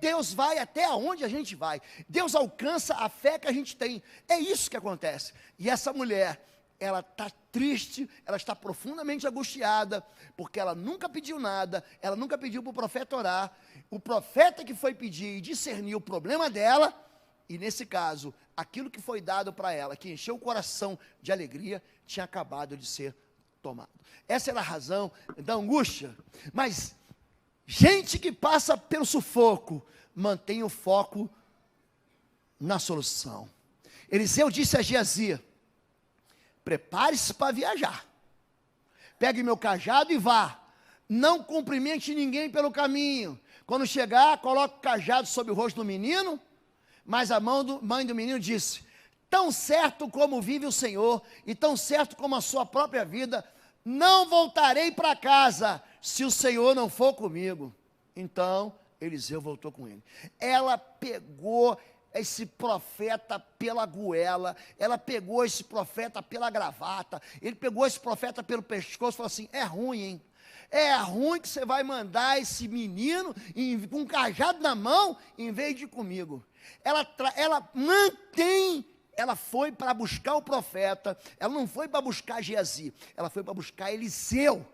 Deus vai até onde a gente vai. Deus alcança a fé que a gente tem. É isso que acontece. E essa mulher, ela está triste, ela está profundamente angustiada, porque ela nunca pediu nada, ela nunca pediu para o profeta orar, o profeta que foi pedir e discernir o problema dela, e nesse caso, aquilo que foi dado para ela, que encheu o coração de alegria, tinha acabado de ser tomado. Essa era a razão da angústia, mas gente que passa pelo sufoco, mantém o foco na solução. Eliseu disse a Geazi, prepare-se para viajar, pegue meu cajado e vá, não cumprimente ninguém pelo caminho, quando chegar, coloque o cajado sobre o rosto do menino, mas a mãe do menino disse, tão certo como vive o Senhor, e tão certo como a sua própria vida, não voltarei para casa, se o Senhor não for comigo. Então, Eliseu voltou com ele. Ela pegou esse profeta pela goela, ela pegou esse profeta pela gravata, ele pegou esse profeta pelo pescoço e falou assim, é ruim, hein? É ruim que você vai mandar esse menino com um cajado na mão, em vez de ir comigo. Ela foi para buscar o profeta, ela não foi para buscar Geazi, ela foi para buscar Eliseu.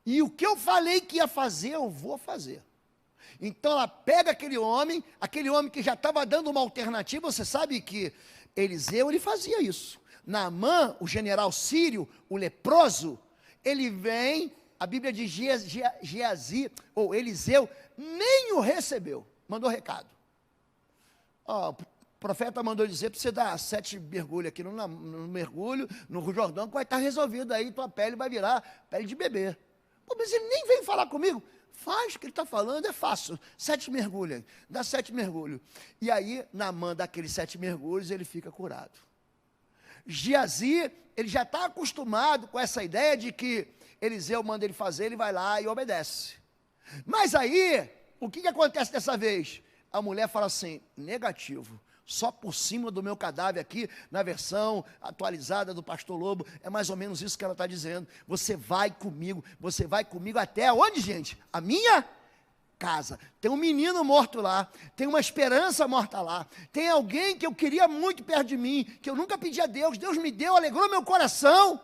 E o que eu falei que ia fazer, eu vou fazer. Então ela pega aquele homem que já estava dando uma alternativa. Você sabe que Eliseu, ele fazia isso. Naamã, o general sírio, o leproso, ele vem, a Bíblia diz Geazi, ou Eliseu, nem o recebeu, mandou recado. O profeta mandou dizer para você dar 7 mergulhos aqui no mergulho, no Rio Jordão, que vai estar resolvido aí, tua pele vai virar pele de bebê. Pô, mas ele nem veio falar comigo. Faz o que ele está falando, é fácil. 7 mergulhos, dá 7 mergulhos. E aí, Naamã dá aqueles 7 mergulhos, ele fica curado. Geazi, ele já está acostumado com essa ideia de que Eliseu manda ele fazer, ele vai lá e obedece. Mas aí, o que acontece dessa vez? A mulher fala assim, negativo. Só por cima do meu cadáver aqui, na versão atualizada do pastor Lobo, é mais ou menos isso que ela está dizendo. Você vai comigo até onde, gente? A minha casa. Tem um menino morto lá, tem uma esperança morta lá, tem alguém que eu queria muito perto de mim, que eu nunca pedi a Deus, Deus me deu, alegrou meu coração,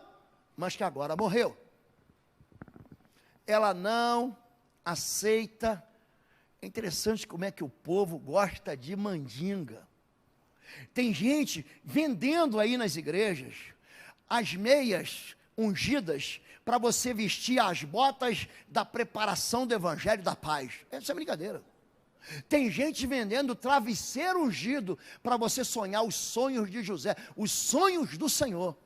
mas que agora morreu. Ela não aceita. É interessante como é que o povo gosta de mandinga. Tem gente vendendo aí nas igrejas as meias ungidas para você vestir as botas da preparação do evangelho da paz. Essa é brincadeira. Tem gente vendendo travesseiro ungido para você sonhar os sonhos de José, os sonhos do Senhor.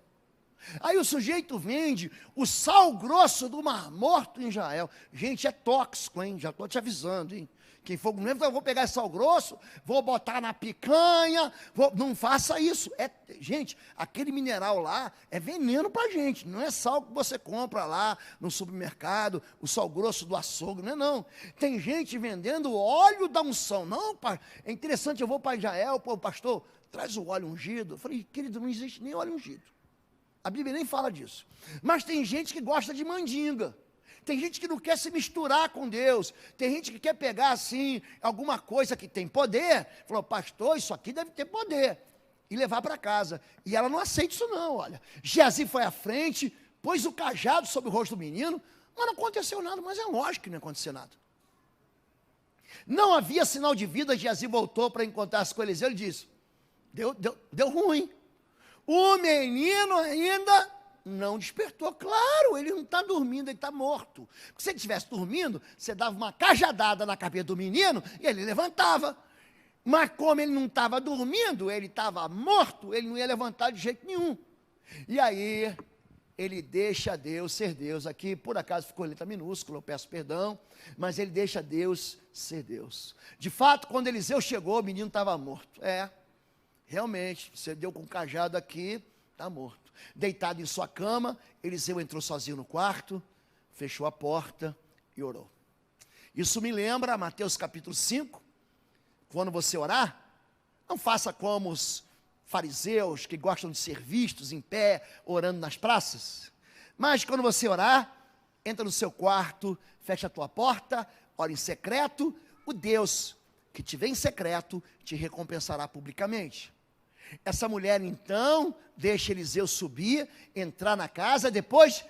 Aí o sujeito vende o sal grosso do Mar Morto em Israel. Gente, é tóxico, hein? Já estou te avisando, hein? Quem for comer, eu vou pegar esse sal grosso, vou botar na picanha, não faça isso. Gente, aquele mineral lá é veneno para gente, não é sal que você compra lá no supermercado, o sal grosso do açougue, não é não. Tem gente vendendo óleo da unção. Não, pai, é interessante, eu vou para Israel, pô, pastor, traz o óleo ungido. Eu falei, querido, não existe nem óleo ungido. A Bíblia nem fala disso. Mas tem gente que gosta de mandinga. Tem gente que não quer se misturar com Deus. Tem gente que quer pegar assim, alguma coisa que tem poder. Falou, pastor, isso aqui deve ter poder. E levar para casa. E ela não aceita isso não, olha. Geazi foi à frente, pôs o cajado sobre o rosto do menino, mas não aconteceu nada. Mas é lógico que não aconteceu nada. Não havia sinal de vida. Geazi voltou para encontrar-se com Eliseu. Ele disse, deu ruim. O menino ainda não despertou. Claro, ele não está dormindo, ele está morto. Porque se ele estivesse dormindo, você dava uma cajadada na cabeça do menino e ele levantava. Mas como ele não estava dormindo, ele estava morto, ele não ia levantar de jeito nenhum. E aí, ele deixa Deus ser Deus. Aqui, por acaso, ficou letra minúscula, eu peço perdão, mas ele deixa Deus ser Deus. De fato, quando Eliseu chegou, o menino estava morto. Realmente, você deu com o cajado aqui, está morto. Deitado em sua cama, Eliseu entrou sozinho no quarto, fechou a porta e orou. Isso me lembra Mateus capítulo 5, quando você orar, não faça como os fariseus que gostam de ser vistos em pé, orando nas praças. Mas quando você orar, entra no seu quarto, fecha a tua porta, ora em secreto, o Deus que te vê em secreto te recompensará publicamente. Essa mulher então deixa Eliseu subir, entrar na casa, depois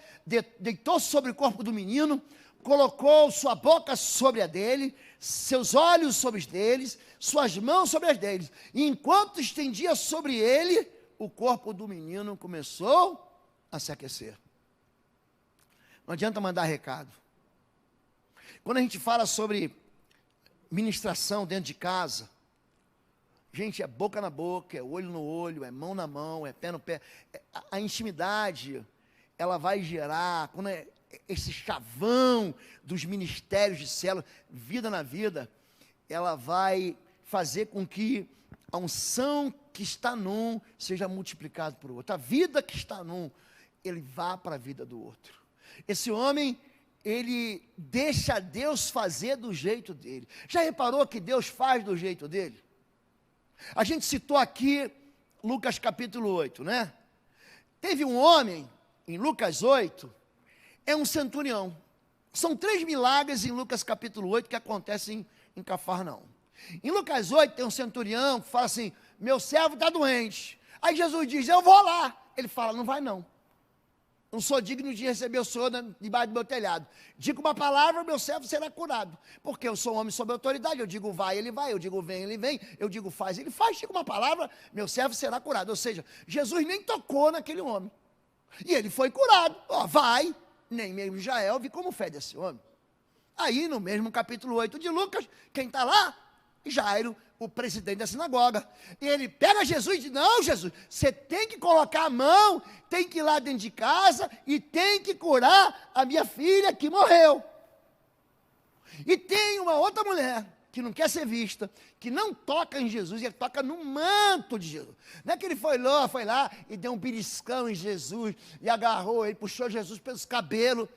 deitou-se sobre o corpo do menino, colocou sua boca sobre a dele, seus olhos sobre os deles, suas mãos sobre as deles, e enquanto estendia sobre ele, o corpo do menino começou a se aquecer. Não adianta mandar recado. Quando a gente fala sobre ministração dentro de casa, gente, é boca na boca, é olho no olho, é mão na mão, é pé no pé. A intimidade, ela vai gerar, quando é esse chavão dos ministérios de célula, vida na vida, ela vai fazer com que a unção que está num seja multiplicada para o outro. A vida que está num, ele vá para a vida do outro. Esse homem, ele deixa Deus fazer do jeito dele. Já reparou que Deus faz do jeito dele? A gente citou aqui Lucas capítulo 8, né? Teve um homem, em Lucas 8, é um centurião. São 3 milagres em Lucas capítulo 8 que acontecem em Cafarnaum. Em Lucas 8 tem um centurião que fala assim, meu servo está doente. Aí Jesus diz, eu vou lá. Ele fala, não vai não. Não sou digno de receber o Senhor debaixo do meu telhado. Digo uma palavra, meu servo será curado. Porque eu sou um homem sob autoridade. Eu digo vai, ele vai. Eu digo vem, ele vem. Eu digo faz, ele faz. Digo uma palavra, meu servo será curado. Ou seja, Jesus nem tocou naquele homem. E ele foi curado. Vai, nem mesmo Israel vi como fé desse homem. Aí no mesmo capítulo 8 de Lucas, quem está lá? Jairo, o presidente da sinagoga. E ele pega Jesus e diz, não Jesus, você tem que colocar a mão, tem que ir lá dentro de casa e tem que curar a minha filha que morreu. E tem uma outra mulher que não quer ser vista, que não toca em Jesus, ele toca no manto de Jesus. Não é que ele foi lá e deu um beliscão em Jesus, e agarrou ele, puxou Jesus pelos cabelos.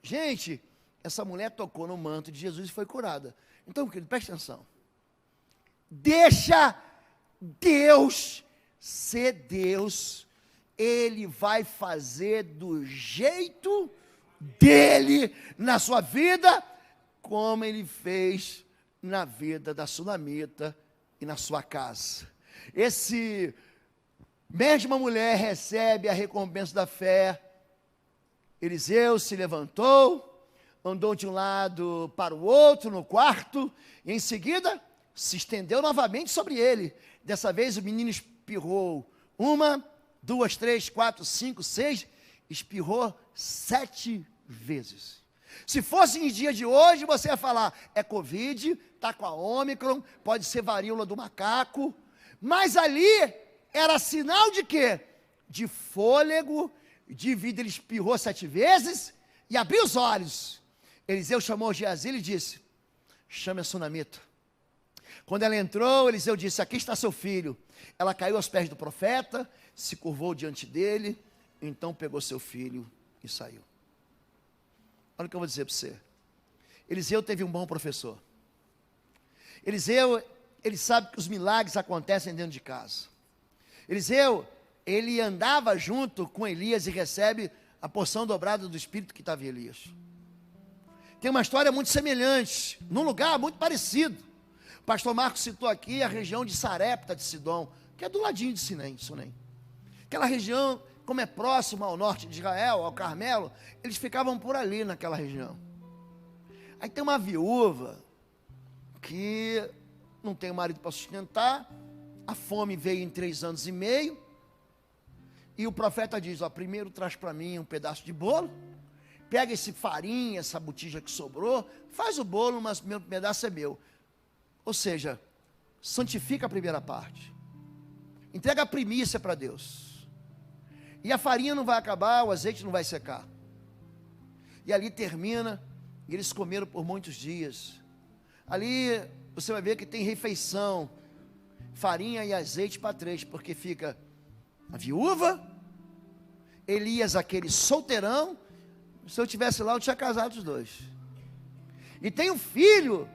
Gente, essa mulher tocou no manto de Jesus e foi curada. Então, querido, preste atenção. Deixa Deus ser Deus, Ele vai fazer do jeito dele na sua vida, como Ele fez na vida da sunamita e na sua casa. Esse mesma mulher recebe a recompensa da fé. Eliseu se levantou, andou de um lado para o outro no quarto, e em seguida se estendeu novamente sobre ele. Dessa vez o menino espirrou 1, 2, 3, 4, 5, 6 espirrou 7 vezes. Se fosse em dia de hoje, você ia falar, é Covid, está com a Ômicron, pode ser varíola do macaco, mas ali era sinal de quê? De fôlego, de vida. Ele espirrou 7 vezes e abriu os olhos. Eliseu chamou Geazi e disse, chame a sunamita. Quando ela entrou, Eliseu disse, aqui está seu filho. Ela caiu aos pés do profeta, se curvou diante dele, então pegou seu filho e saiu. Olha o que eu vou dizer para você. Eliseu teve um bom professor. Eliseu, ele sabe que os milagres acontecem dentro de casa. Eliseu, ele andava junto com Elias e recebe a porção dobrada do Espírito que estava em Elias. Tem uma história muito semelhante, num lugar muito parecido. O pastor Marcos citou aqui a região de Sarepta de Sidom, que é do ladinho de Sunem. Aquela região, como é próxima ao norte de Israel, ao Carmelo, eles ficavam por ali naquela região. Aí tem uma viúva que não tem marido para sustentar, a fome veio em 3 anos e meio, e o profeta diz, ó, primeiro traz para mim um pedaço de bolo, pega esse farinha, essa botija que sobrou, faz o bolo, mas o meu pedaço é meu. Ou seja, santifica a primeira parte, entrega a primícia para Deus, e a farinha não vai acabar, o azeite não vai secar. E ali termina, e eles comeram por muitos dias. Ali você vai ver que tem refeição, farinha e azeite para 3, porque fica a viúva, Elias aquele solteirão. Se eu tivesse lá, eu tinha casado os 2. E tem um filho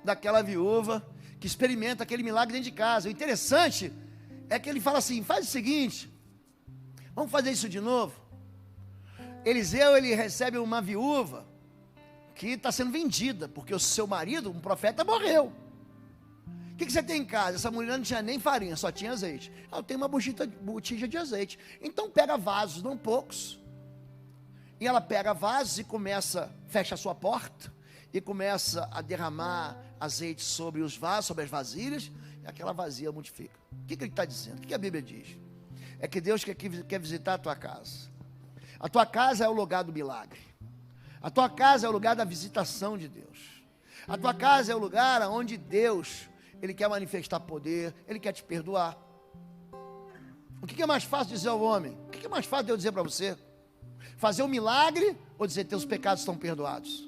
daquela viúva que experimenta aquele milagre dentro de casa. O interessante é que ele fala assim, faz o seguinte, vamos fazer isso de novo. Eliseu, ele recebe uma viúva que está sendo vendida, porque o seu marido, um profeta, morreu. O que você tem em casa? Essa mulher não tinha nem farinha, só tinha azeite. Eu tenho uma botija de azeite. Então pega vasos, não poucos. E ela pega vasos e fecha a sua porta, e começa a derramar azeite sobre os vasos, sobre as vasilhas, e aquela vasilha modifica. O que ele está dizendo? O que a Bíblia diz? É que Deus quer visitar a tua casa. A tua casa é o lugar do milagre. A tua casa é o lugar da visitação de Deus. A tua casa é o lugar onde Deus, Ele quer manifestar poder, Ele quer te perdoar. O que é mais fácil dizer ao homem? O que é mais fácil de eu dizer para você? Fazer um milagre ou dizer teus pecados estão perdoados?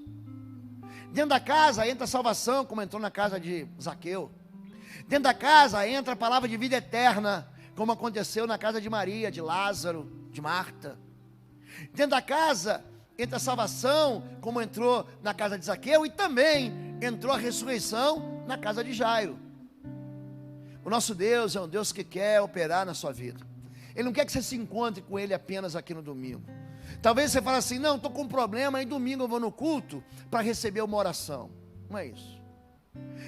Dentro da casa entra a salvação, como entrou na casa de Zaqueu. Dentro da casa entra a palavra de vida eterna, como aconteceu na casa de Maria, de Lázaro, de Marta. Dentro da casa entra a salvação, como entrou na casa de Zaqueu, e também entrou a ressurreição na casa de Jairo. O nosso Deus é um Deus que quer operar na sua vida. Ele não quer que você se encontre com Ele apenas aqui no domingo. Talvez você fale assim, não, estou com um problema, e domingo eu vou no culto para receber uma oração. Não é isso.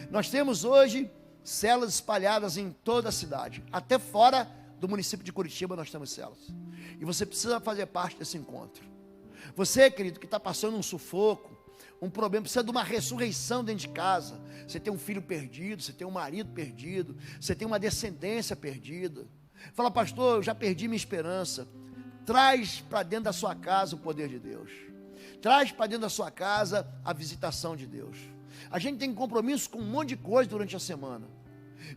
Nós temos hoje células espalhadas em toda a cidade, até fora do município de Curitiba nós temos células. E você precisa fazer parte desse encontro. Você, querido, que está passando um sufoco, um problema, precisa de uma ressurreição dentro de casa. Você tem um filho perdido, você tem um marido perdido, você tem uma descendência perdida. Fala, pastor, eu já perdi minha esperança. Traz para dentro da sua casa o poder de Deus. Traz para dentro da sua casa a visitação de Deus. A gente tem compromisso com um monte de coisa durante a semana.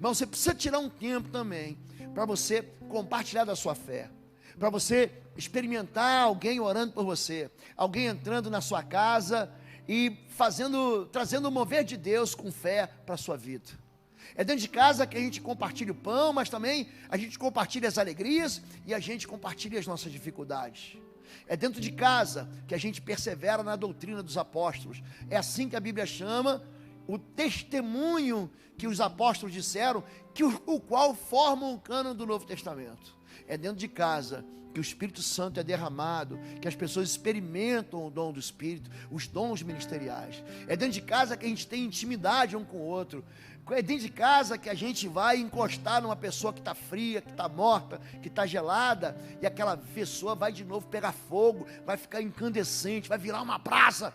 Mas você precisa tirar um tempo também para você compartilhar da sua fé. Para você experimentar alguém orando por você. Alguém entrando na sua casa e trazendo o mover de Deus com fé para a sua vida. É dentro de casa que a gente compartilha o pão, mas também a gente compartilha as alegrias e a gente compartilha as nossas dificuldades. É dentro de casa que a gente persevera na doutrina dos apóstolos. É assim que a Bíblia chama o testemunho que os apóstolos disseram, o qual forma o cânon do Novo Testamento. É dentro de casa que o Espírito Santo é derramado, que as pessoas experimentam o dom do Espírito, os dons ministeriais. É dentro de casa que a gente tem intimidade um com o outro. É dentro de casa que a gente vai encostar numa pessoa que está fria, que está morta, que está gelada, e aquela pessoa vai de novo pegar fogo, vai ficar incandescente, vai virar uma praça,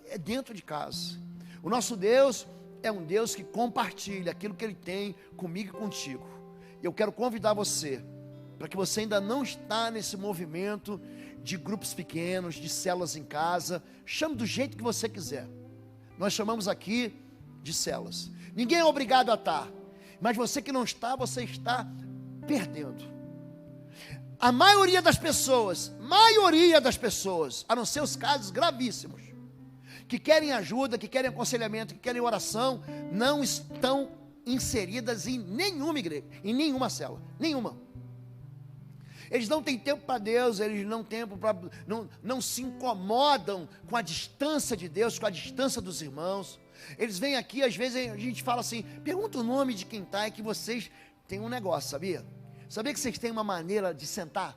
é dentro de casa. O nosso Deus é um Deus que compartilha aquilo que Ele tem comigo e contigo. Eu quero convidar você para que você ainda não está nesse movimento de grupos pequenos, de células em casa, chame do jeito que você quiser. Nós chamamos aqui de células. Ninguém é obrigado a estar, mas você que não está, você está perdendo. A maioria das pessoas, a não ser os casos gravíssimos, que querem ajuda, que querem aconselhamento, que querem oração, não estão inseridas em nenhuma igreja, em nenhuma célula, nenhuma. Eles não têm tempo para Deus, eles não se incomodam com a distância de Deus, com a distância dos irmãos. Eles vêm aqui, às vezes a gente fala assim, pergunta o nome de quem está, é que vocês têm um negócio, sabia? Sabia que vocês têm uma maneira de sentar?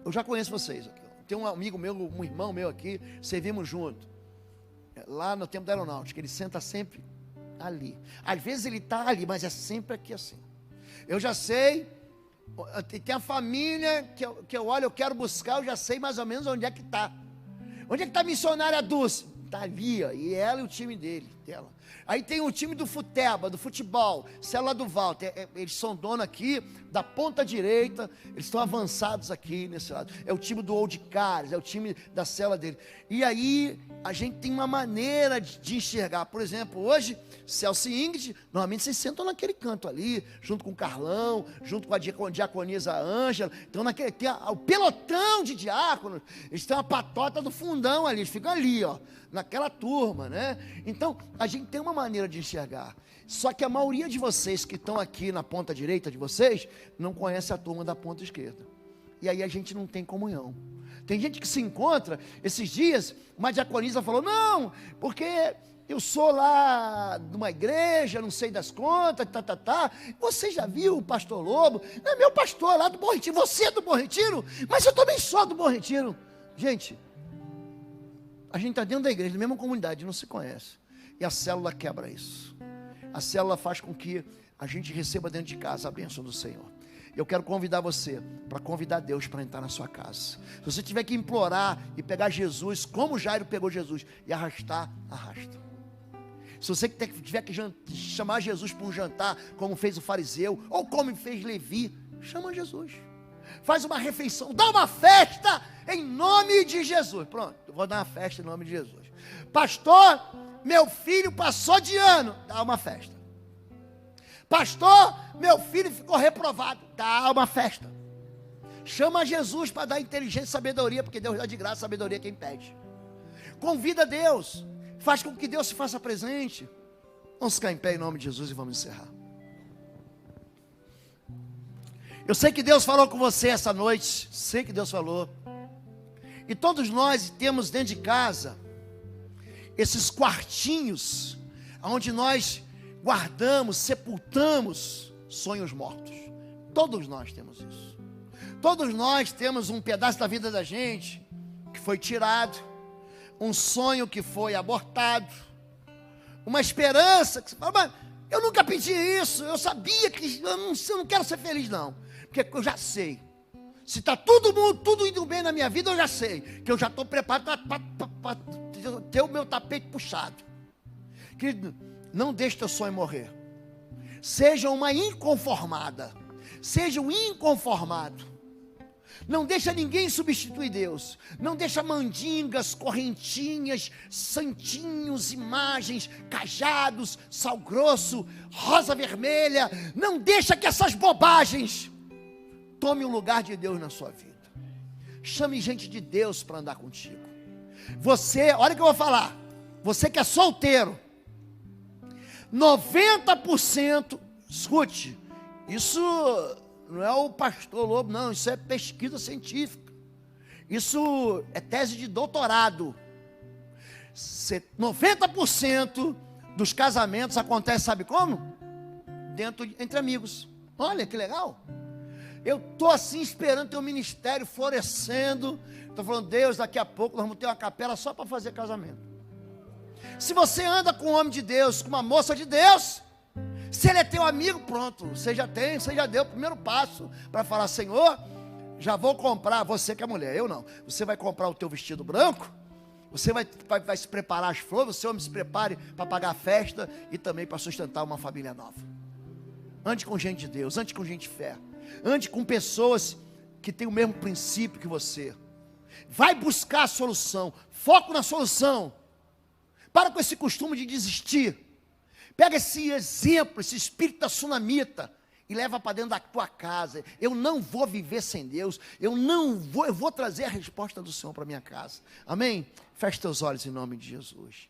Eu já conheço vocês aqui. Tem um amigo meu, um irmão meu aqui, servimos junto, lá no tempo da aeronáutica, ele senta sempre ali. Às vezes ele está ali, mas é sempre aqui assim. Eu já sei, tem a família que eu olho, eu quero buscar, eu já sei mais ou menos onde é que está. Onde é que está a missionária Dulce? Está ali, ó, e ela e o time dela. Aí tem o time do Futeba, do futebol, célula do Walter, eles são dono aqui da ponta direita, eles estão avançados aqui nesse lado. É o time do Old Cars, é o time da célula dele. E aí a gente tem uma maneira de enxergar. Por exemplo, hoje, Celso e Ingrid, normalmente vocês sentam naquele canto ali, junto com o Carlão, junto com a diaconisa Ângela. Então tem o pelotão de diáconos, eles têm uma patota do fundão ali, eles ficam ali, ó, naquela turma, né? Então a gente tem uma maneira de enxergar. Só que a maioria de vocês que estão aqui na ponta direita de vocês não conhece a turma da ponta esquerda. E aí a gente não tem comunhão. Tem gente que se encontra, esses dias, uma diaconisa falou, não, porque eu sou lá de uma igreja, não sei das contas, Você já viu o pastor Lobo? É meu pastor lá do Bom Retiro. Você é do Bom Retiro? Mas eu também sou do Bom Retiro. Gente, a gente está dentro da igreja, da mesma comunidade, não se conhece. E a célula quebra isso. A célula faz com que a gente receba dentro de casa a bênção do Senhor. Eu quero convidar você para convidar Deus para entrar na sua casa. Se você tiver que implorar e pegar Jesus, como Jairo pegou Jesus, e arrastar, arrasta. Se você tiver que chamar Jesus para um jantar, como fez o fariseu, ou como fez Levi, chama Jesus. Faz uma refeição, dá uma festa em nome de Jesus. Pronto, eu vou dar uma festa em nome de Jesus. Pastor, meu filho passou de ano, dá uma festa. Pastor, meu filho ficou reprovado, dá uma festa. Chama Jesus para dar inteligência e sabedoria, porque Deus dá de graça sabedoria a quem pede. Convida Deus, faz com que Deus se faça presente. Vamos ficar em pé em nome de Jesus e vamos encerrar. Eu sei que Deus falou com você essa noite, sei que Deus falou. E todos nós temos dentro de casa esses quartinhos, onde nós guardamos, sepultamos sonhos mortos. Todos nós temos isso. Todos nós temos um pedaço da vida da gente que foi tirado, um sonho que foi abortado, uma esperança que você fala, mas eu nunca pedi isso, eu sabia que eu não quero ser feliz não, porque eu já sei. Se está tudo indo bem na minha vida, eu já sei que eu já estou preparado para ter o meu tapete puxado. Querido, não deixe teu sonho morrer. Seja uma inconformada. Seja um inconformado. Não deixa ninguém substituir Deus. Não deixa mandingas, correntinhas, santinhos, imagens, cajados, sal grosso, rosa vermelha. Não deixa que essas bobagens tome o lugar de Deus na sua vida. Chame gente de Deus para andar contigo. Você, olha o que eu vou falar. Você que é solteiro, 90%, escute, isso não é o pastor Lobo, não, isso é pesquisa científica, isso é tese de doutorado. 90% dos casamentos acontece, sabe como? Entre amigos. Olha que legal. Eu estou assim esperando ter um ministério florescendo. Estou falando, Deus, daqui a pouco nós vamos ter uma capela só para fazer casamento. Se você anda com um homem de Deus, com uma moça de Deus, se ele é teu amigo, pronto, você já deu o primeiro passo para falar, Senhor, já vou comprar, você que é mulher, eu não, você vai comprar o teu vestido branco, você vai se preparar as flores, você homem se prepare para pagar a festa e também para sustentar uma família nova. Ande com gente de Deus, ande com gente de fé. Ande com pessoas que têm o mesmo princípio que você. Vai buscar a solução. Foco na solução. Para com esse costume de desistir. Pega esse exemplo, esse espírito da sunamita e leva para dentro da tua casa. Eu não vou viver sem Deus. Eu vou trazer a resposta do Senhor para minha casa. Amém? Feche teus olhos em nome de Jesus.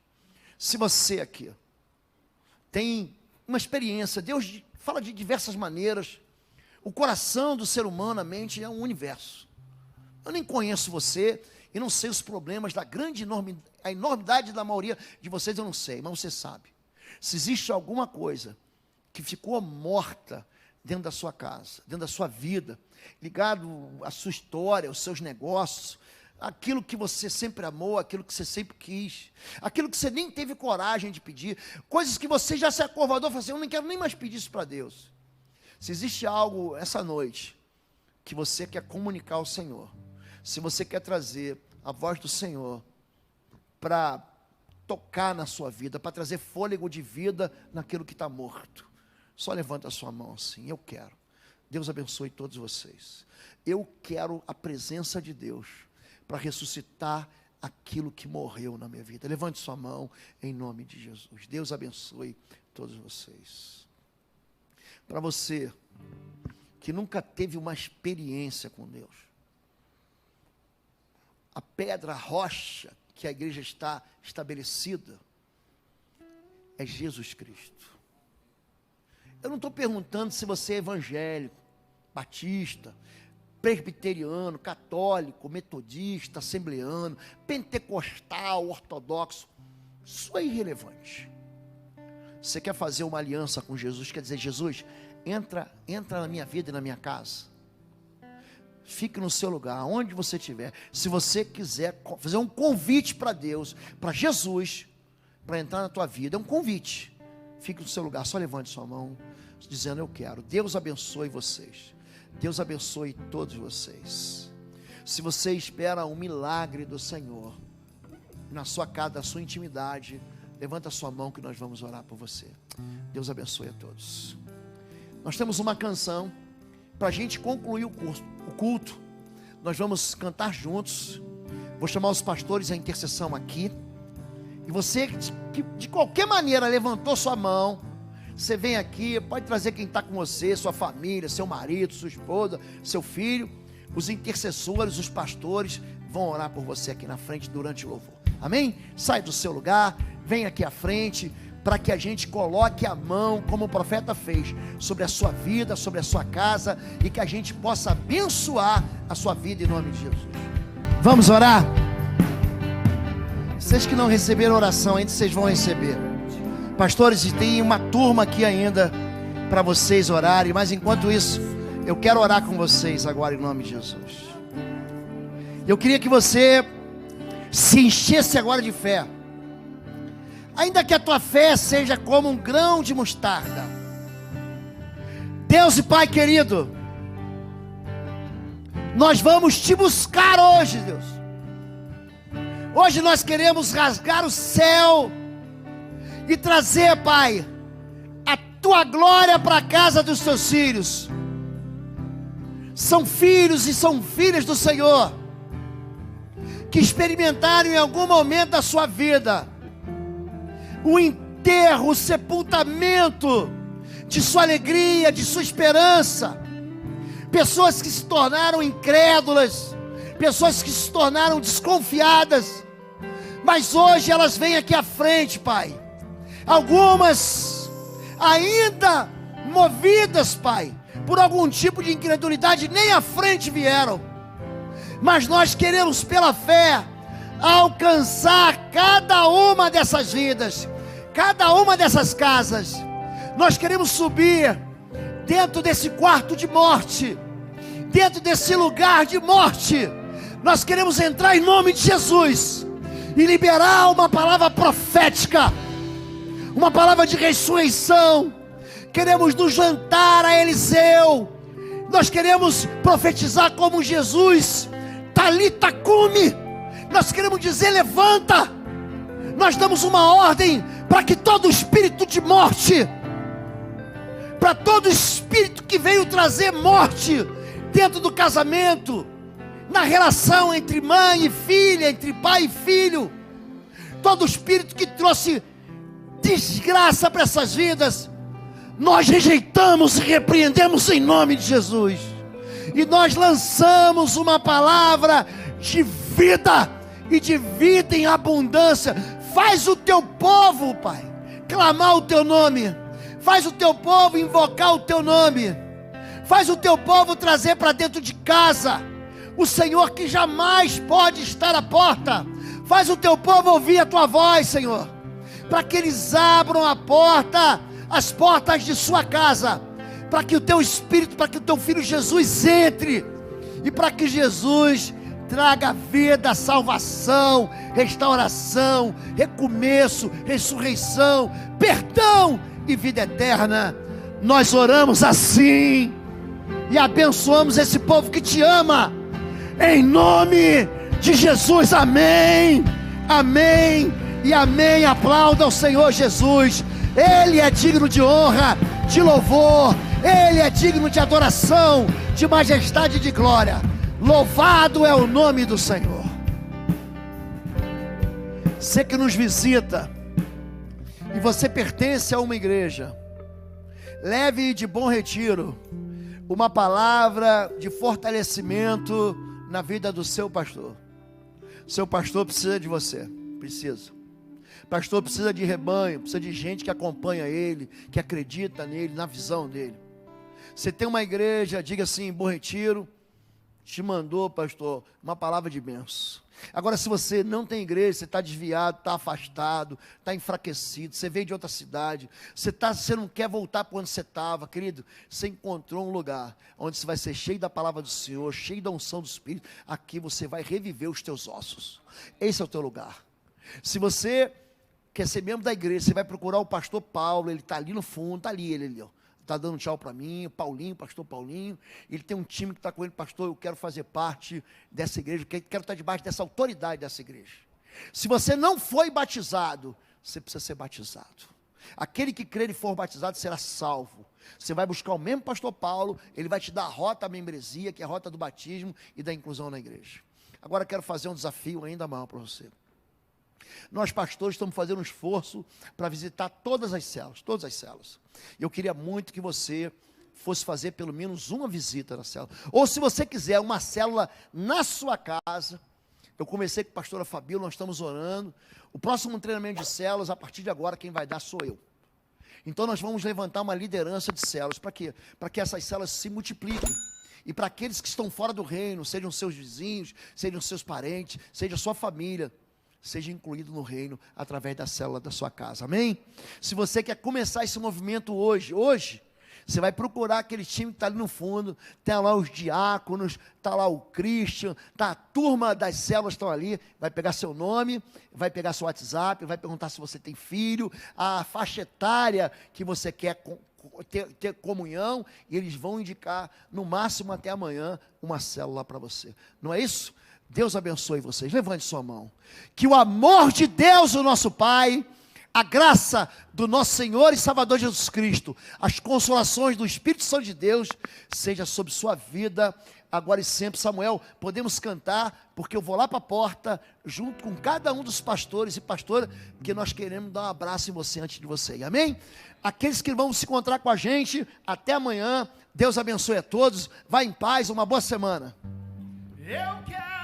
Se você aqui tem uma experiência, Deus fala de diversas maneiras. O coração do ser humano, a mente, é um universo. Eu nem conheço você e não sei os problemas da a enormidade da maioria de vocês, eu não sei, mas você sabe. Se existe alguma coisa que ficou morta dentro da sua casa, dentro da sua vida, ligado à sua história, aos seus negócios, aquilo que você sempre amou, aquilo que você sempre quis, aquilo que você nem teve coragem de pedir, coisas que você já se acovardou, falou assim, eu não quero nem mais pedir isso para Deus. Se existe algo essa noite que você quer comunicar ao Senhor, se você quer trazer a voz do Senhor para tocar na sua vida, para trazer fôlego de vida naquilo que está morto, só levanta a sua mão assim, eu quero. Deus abençoe todos vocês. Eu quero a presença de Deus para ressuscitar aquilo que morreu na minha vida. Levante sua mão em nome de Jesus. Deus abençoe todos vocês. Para você que nunca teve uma experiência com Deus, a pedra, a rocha que a igreja está estabelecida é Jesus Cristo. Eu não estou perguntando se você é evangélico, batista, presbiteriano, católico, metodista, assembleano, pentecostal, ortodoxo. Isso é irrelevante. Você quer fazer uma aliança com Jesus, quer dizer, Jesus, entra na minha vida e na minha casa. Fique no seu lugar, onde você estiver. Se você quiser fazer um convite para Deus, para Jesus, para entrar na tua vida, é um convite. Fique no seu lugar, só levante sua mão, dizendo eu quero. Deus abençoe vocês. Deus abençoe todos vocês. Se você espera um milagre do Senhor, na sua casa, na sua intimidade, levanta a sua mão que nós vamos orar por você. Deus abençoe a todos. Nós temos uma canção para a gente concluir o culto. Nós vamos cantar juntos. Vou chamar os pastores à intercessão aqui. E você que de qualquer maneira levantou sua mão, você vem aqui, pode trazer quem está com você, sua família, seu marido, sua esposa, seu filho. Os intercessores, os pastores vão orar por você aqui na frente durante o louvor. Amém? Sai do seu lugar, vem aqui à frente, para que a gente coloque a mão, como o profeta fez, sobre a sua vida, sobre a sua casa, e que a gente possa abençoar a sua vida em nome de Jesus. Vamos orar? Vocês que não receberam oração ainda, vocês vão receber. Pastores, tem uma turma aqui ainda para vocês orarem, mas enquanto isso, eu quero orar com vocês agora em nome de Jesus. Eu queria que você se enchesse agora de fé. Ainda que a tua fé seja como um grão de mostarda. Deus e Pai querido, nós vamos te buscar hoje, Deus. Hoje nós queremos rasgar o céu e trazer, Pai, a tua glória para a casa dos teus filhos. São filhos e são filhas do Senhor, que experimentaram em algum momento da sua vida o enterro, o sepultamento de sua alegria, de sua esperança. Pessoas que se tornaram incrédulas, pessoas que se tornaram desconfiadas, mas hoje elas vêm aqui à frente, Pai. Algumas ainda movidas, Pai, por algum tipo de incredulidade, nem à frente vieram. Mas nós queremos pela fé alcançar cada uma dessas vidas, cada uma dessas casas. Nós queremos subir dentro desse quarto de morte, dentro desse lugar de morte. Nós queremos entrar em nome de Jesus e liberar uma palavra profética, uma palavra de ressurreição. Queremos nos juntar a Eliseu. Nós queremos profetizar como Jesus, Talita cumi. Nós queremos dizer levanta. Nós damos uma ordem para que todo espírito de morte para todo espírito que veio trazer morte dentro do casamento, na relação entre mãe e filha, entre pai e filho, todo espírito que trouxe desgraça para essas vidas, nós rejeitamos e repreendemos em nome de Jesus, e nós lançamos uma palavra de vida, e de vida em abundância. Faz o teu povo, Pai, clamar o teu nome, faz o teu povo invocar o teu nome, faz o teu povo trazer para dentro de casa o Senhor que jamais pode estar à porta. Faz o teu povo ouvir a tua voz, Senhor, para que eles abram a porta, as portas de sua casa, para que o teu Espírito, para que o teu Filho Jesus entre, e para que Jesus traga vida, salvação, restauração, recomeço, ressurreição, perdão e vida eterna. Nós oramos assim e abençoamos esse povo que te ama, em nome de Jesus. Amém, amém e amém. Aplauda ao Senhor Jesus. Ele é digno de honra, de louvor, Ele é digno de adoração, de majestade e de glória. Louvado é o nome do Senhor. Você que nos visita e você pertence a uma igreja, leve de Bom Retiro uma palavra de fortalecimento na vida do seu pastor. Seu pastor precisa de você, precisa. Pastor precisa de rebanho, precisa de gente que acompanha ele, que acredita nele, na visão dele. Você tem uma igreja, diga assim: Bom Retiro te mandou, pastor, uma palavra de bênção. Agora, se você não tem igreja, você está desviado, está afastado, está enfraquecido, você veio de outra cidade, você não quer voltar para onde você estava, querido, você encontrou um lugar onde você vai ser cheio da palavra do Senhor, cheio da unção do Espírito. Aqui você vai reviver os teus ossos. Esse é o teu lugar. Se você quer ser membro da igreja, você vai procurar o pastor Paulo. Ele está ali no fundo, está ali, ele ali, ó. Está dando tchau para mim, Paulinho, pastor Paulinho. Ele tem um time que está com ele: pastor, eu quero fazer parte dessa igreja, quero estar debaixo dessa autoridade dessa igreja. Se você não foi batizado, você precisa ser batizado. Aquele que crer e for batizado será salvo. Você vai buscar o mesmo pastor Paulo, ele vai te dar a rota à membresia, que é a rota do batismo e da inclusão na igreja. Agora quero fazer um desafio ainda maior para você. Nós pastores estamos fazendo um esforço para visitar todas as células. Eu queria muito que você fosse fazer pelo menos uma visita na célula, ou se você quiser uma célula na sua casa. Eu comecei com a pastora Fabíola, nós estamos orando. O próximo treinamento de células, a partir de agora, quem vai dar sou eu. Então nós vamos levantar uma liderança de células. Para quê? Para que essas células se multipliquem. E para aqueles que estão fora do reino, sejam seus vizinhos, sejam seus parentes, seja a sua família, seja incluído no reino através da célula da sua casa, amém? Se você quer começar esse movimento hoje, você vai procurar aquele time que está ali no fundo, tem lá os diáconos, está lá o Christian, tá, a turma das células estão ali, vai pegar seu nome, vai pegar seu WhatsApp, vai perguntar se você tem filho, a faixa etária que você quer ter comunhão, e eles vão indicar, no máximo até amanhã, uma célula para você, não é isso? Deus abençoe vocês. Levante sua mão. Que o amor de Deus, o nosso Pai, a graça do nosso Senhor e Salvador Jesus Cristo, as consolações do Espírito Santo de Deus, seja sobre sua vida, agora e sempre. Samuel, podemos cantar, porque eu vou lá para a porta, junto com cada um dos pastores e pastoras, que nós queremos dar um abraço em você antes de você. Amém? Aqueles que vão se encontrar com a gente, até amanhã. Deus abençoe a todos. Vá em paz, uma boa semana. Eu quero